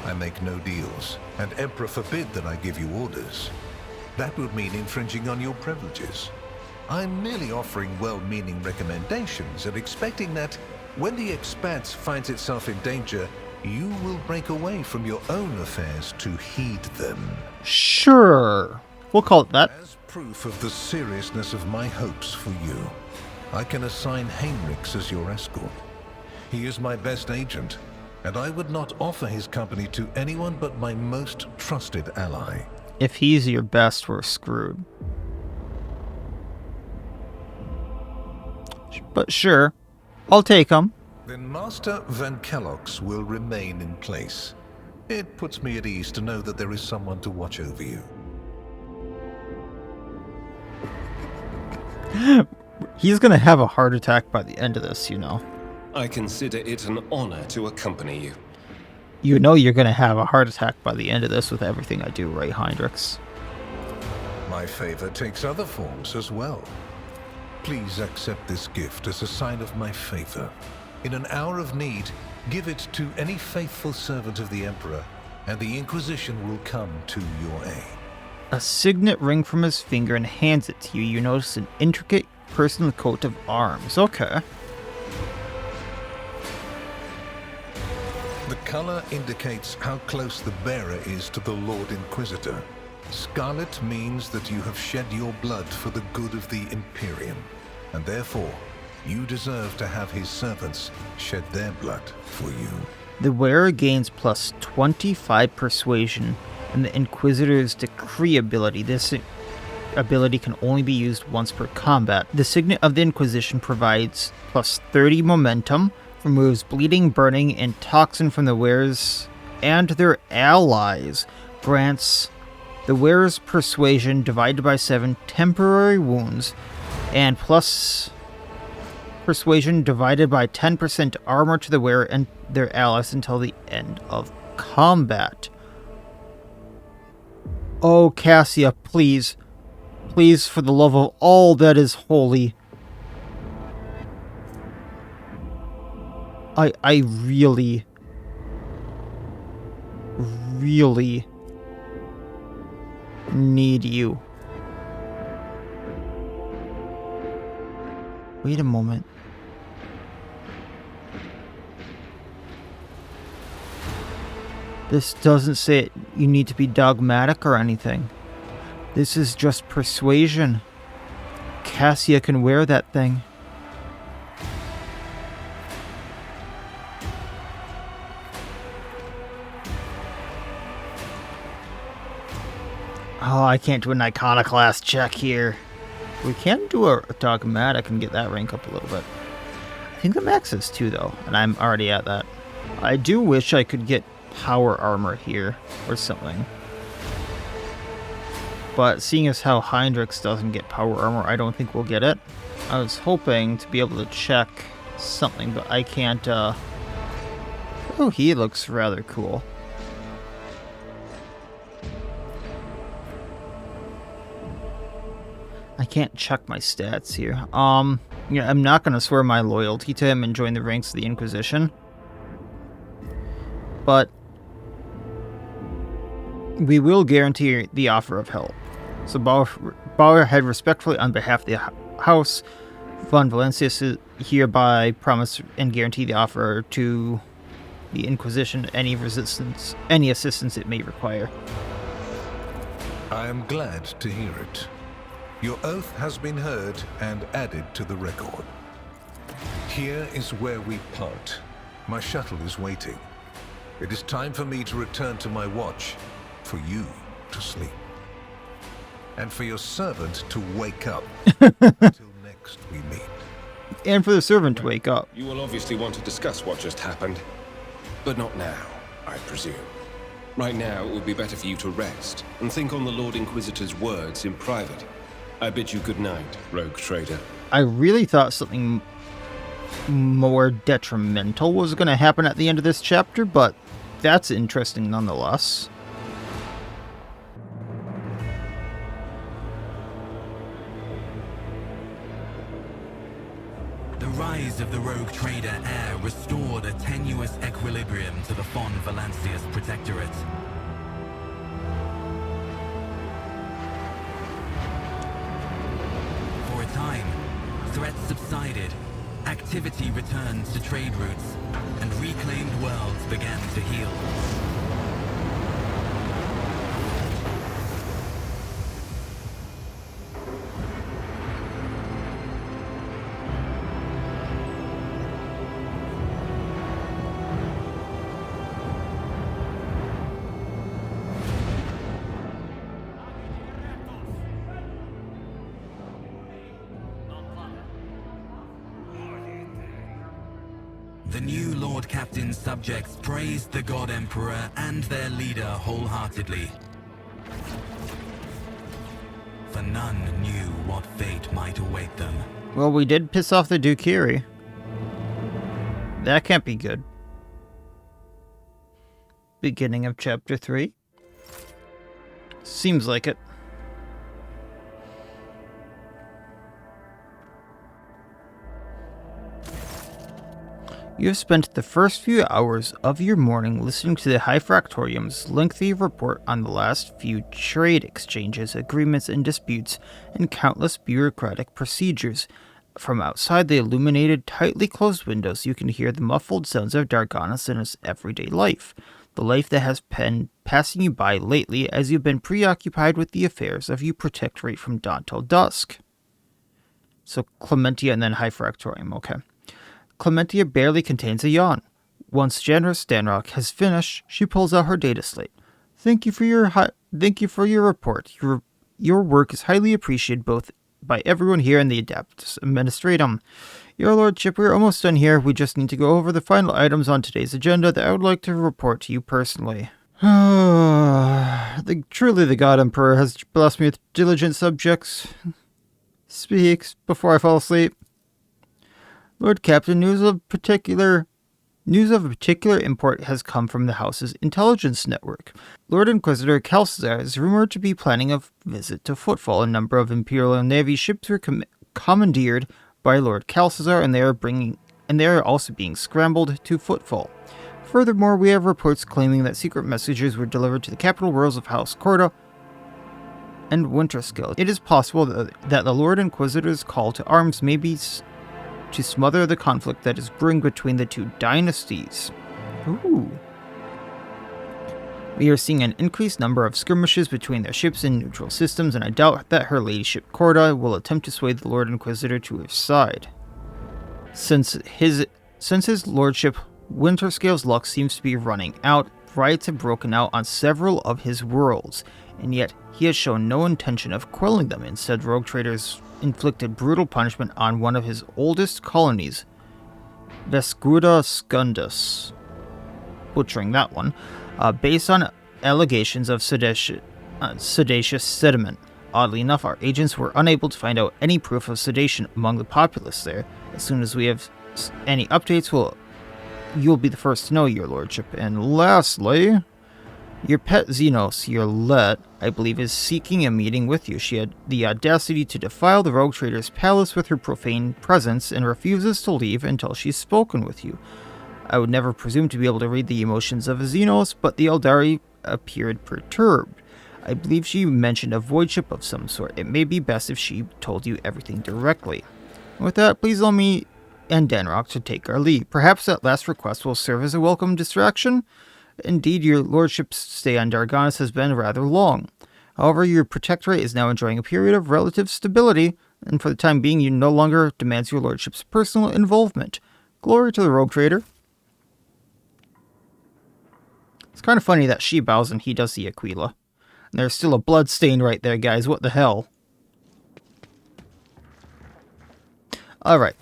I make no deals, and Emperor forbid that I give you orders. That would mean infringing on your privileges. I'm merely offering well-meaning recommendations and expecting that when the Expanse finds itself in danger, you will break away from your own affairs to heed them. Sure. We'll call it that. As proof of the seriousness of my hopes for you, I can assign Heinrichs as your escort. He is my best agent, and I would not offer his company to anyone but my most trusted ally. If he's your best, we're screwed. But sure, I'll take him. Then Master Van Kellogg's will remain in place. It puts me at ease to know that there is someone to watch over you. He's gonna have a heart attack by the end of this, you know. I consider it an honor to accompany you. You know you're gonna have a heart attack by the end of this with everything I do, right, Heinrichs? My favor takes other forms as well. Please accept this gift as a sign of my favor. In an hour of need, give it to any faithful servant of the Emperor, and the Inquisition will come to your aid. A signet ring from his finger and hands it to you. You notice an intricate personal coat of arms. Okay. The color indicates how close the bearer is to the Lord Inquisitor. Scarlet means that you have shed your blood for the good of the Imperium, and therefore, you deserve to have his servants shed their blood for you. The wearer gains plus 25 persuasion and the Inquisitor's decree ability. This ability can only be used once per combat. The signet of the Inquisition provides plus 30 momentum, removes bleeding, burning, and toxin from the wearers and their allies, grants the wearer's persuasion divided by 7 temporary wounds, and plus persuasion divided by 10% armor to the wearer and their allies until the end of combat. Oh, Cassia, please. Please, for the love of all that is holy. I really need you. Wait a moment. This doesn't say you need to be dogmatic or anything. This is just persuasion. Cassia can wear that thing. Oh, I can't do an iconoclast check here. We can do a dogmatic and get that rank up a little bit. I think the max is 2 though, and I'm already at that. I do wish I could get power armor here or something. But seeing as how Heinrichs doesn't get power armor, I don't think we'll get it. I was hoping to be able to check something, but I can't. Oh, he looks rather cool. I can't check my stats here. Yeah, I'm not gonna swear my loyalty to him and join the ranks of the Inquisition. But we will guarantee the offer of help. So bow your head respectfully on behalf of the house. Von Valancius hereby promise and guarantee the offer to the Inquisition any assistance it may require. I am glad to hear it. Your oath has been heard and added to the record. Here is where we part. My shuttle is waiting. It is time for me to return to my watch, for you to sleep, and for your servant to wake up. Until next we meet. And for the servant to wake up. You will obviously want to discuss what just happened, but not now, I presume. Right now, it would be better for you to rest and think on the Lord Inquisitor's words in private. I bid you good night, rogue trader. I really thought something more detrimental was going to happen at the end of this chapter, but that's interesting nonetheless. The rise of the rogue trader heir restored a tenuous equilibrium to the Von Valancius Protectorate. For a time, threats subsided, activity returned to trade routes, and reclaimed worlds began to heal. The new Lord Captain's subjects praised the God Emperor and their leader wholeheartedly. For none knew what fate might await them. Well, we did piss off the Dukiri. That can't be good. Beginning of chapter 3. Seems like it. You have spent the first few hours of your morning listening to the High Fractorium's lengthy report on the last few trade exchanges, agreements, and disputes, and countless bureaucratic procedures. From outside the illuminated, tightly closed windows, you can hear the muffled sounds of Dargonus in its everyday life. The life that has been passing you by lately as you've been preoccupied with the affairs of your protectorate from dawn till dusk. So Clementia and then High Fractorium, okay. Clementia barely contains a yawn. Once generous Stanrock has finished, she pulls out her data slate. Thank you for your report. Your work is highly appreciated both by everyone here and the Adeptus Administratum. Your Lordship, we're almost done here. We just need to go over the final items on today's agenda that I would like to report to you personally. Truly the God Emperor has blessed me with diligent subjects. Speaks before I fall asleep. Lord Captain, news of particular import has come from the House's intelligence network. Lord Inquisitor Calcizar is rumored to be planning a visit to Footfall. A number of Imperial Navy ships were commandeered by Lord Calcizar, and they are also being scrambled to Footfall. Furthermore, we have reports claiming that secret messages were delivered to the capital worlds of House Corda and Winterskill. It is possible that the Lord Inquisitor's call to arms may be to smother the conflict that is brewing between the two dynasties. Ooh. We are seeing an increased number of skirmishes between their ships in neutral systems, and I doubt that her ladyship Corda will attempt to sway the Lord Inquisitor to her side. Since his lordship Winterscale's luck seems to be running out, riots have broken out on several of his worlds, and yet he has shown no intention of quelling them. Instead, rogue traders inflicted brutal punishment on one of his oldest colonies, Vescuda Scundus, butchering that one, based on allegations of sedacious sediment. Oddly enough, our agents were unable to find out any proof of sedation among the populace there. As soon as we have any updates, you'll be the first to know, your lordship. And lastly, your pet Xenos, Yrliet, I believe, is seeking a meeting with you. She had the audacity to defile the rogue trader's palace with her profane presence and refuses to leave until she's spoken with you. I would never presume to be able to read the emotions of a Xenos, but the Eldari appeared perturbed. I believe she mentioned a voidship of some sort. It may be best if she told you everything directly. With that, please allow me and Danrock to take our leave. Perhaps that last request will serve as a welcome distraction? Indeed, your lordship's stay on Dargonus has been rather long. However, your protectorate is now enjoying a period of relative stability, and for the time being, you no longer demands your lordship's personal involvement. Glory to the rogue trader. It's kind of funny that she bows and he does the Aquila. And there's still a blood stain right there, guys. What the hell? Alright.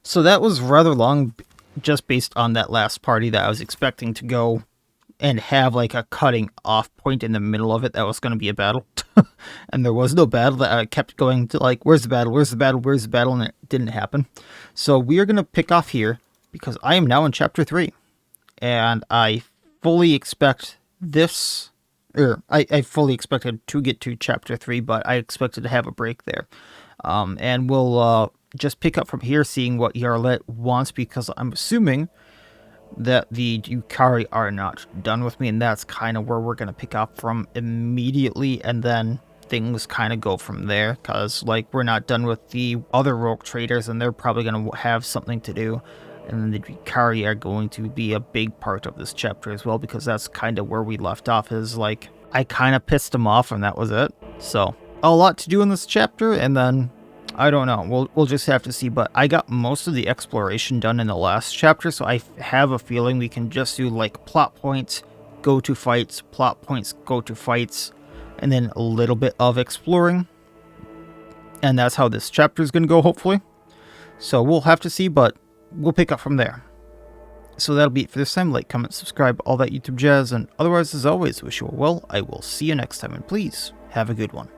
So that was rather long, just based on that last party that I was expecting to go and have like a cutting off point in the middle of it that was going to be a battle. And there was no battle. That I kept going to like, where's the battle, where's the battle, where's the battle, and it didn't happen. So we are going to pick off here because I am now in Chapter 3. And I fully expect this, I fully expected to get to Chapter 3, but I expected to have a break there. And we'll just pick up from here, seeing what Yrliet wants, because I'm assuming that the Yukari are not done with me, and that's kind of where we're going to pick up from immediately, and then things kind of go from there, because, like, we're not done with the other rogue traders, and they're probably going to have something to do, and then the Yukari are going to be a big part of this chapter as well, because that's kind of where we left off, is, like, I kind of pissed them off, and that was it. So, a lot to do in this chapter, and then I don't know. We'll just have to see, but I got most of the exploration done in the last chapter, so I have a feeling we can just do like plot points, go to fights, plot points, go to fights, and then a little bit of exploring. And that's how this chapter is going to go, hopefully. So we'll have to see, but we'll pick up from there. So that'll be it for this time. Like, comment, subscribe, all that YouTube jazz, and otherwise, as always, wish you all well. I will see you next time, and please, have a good one.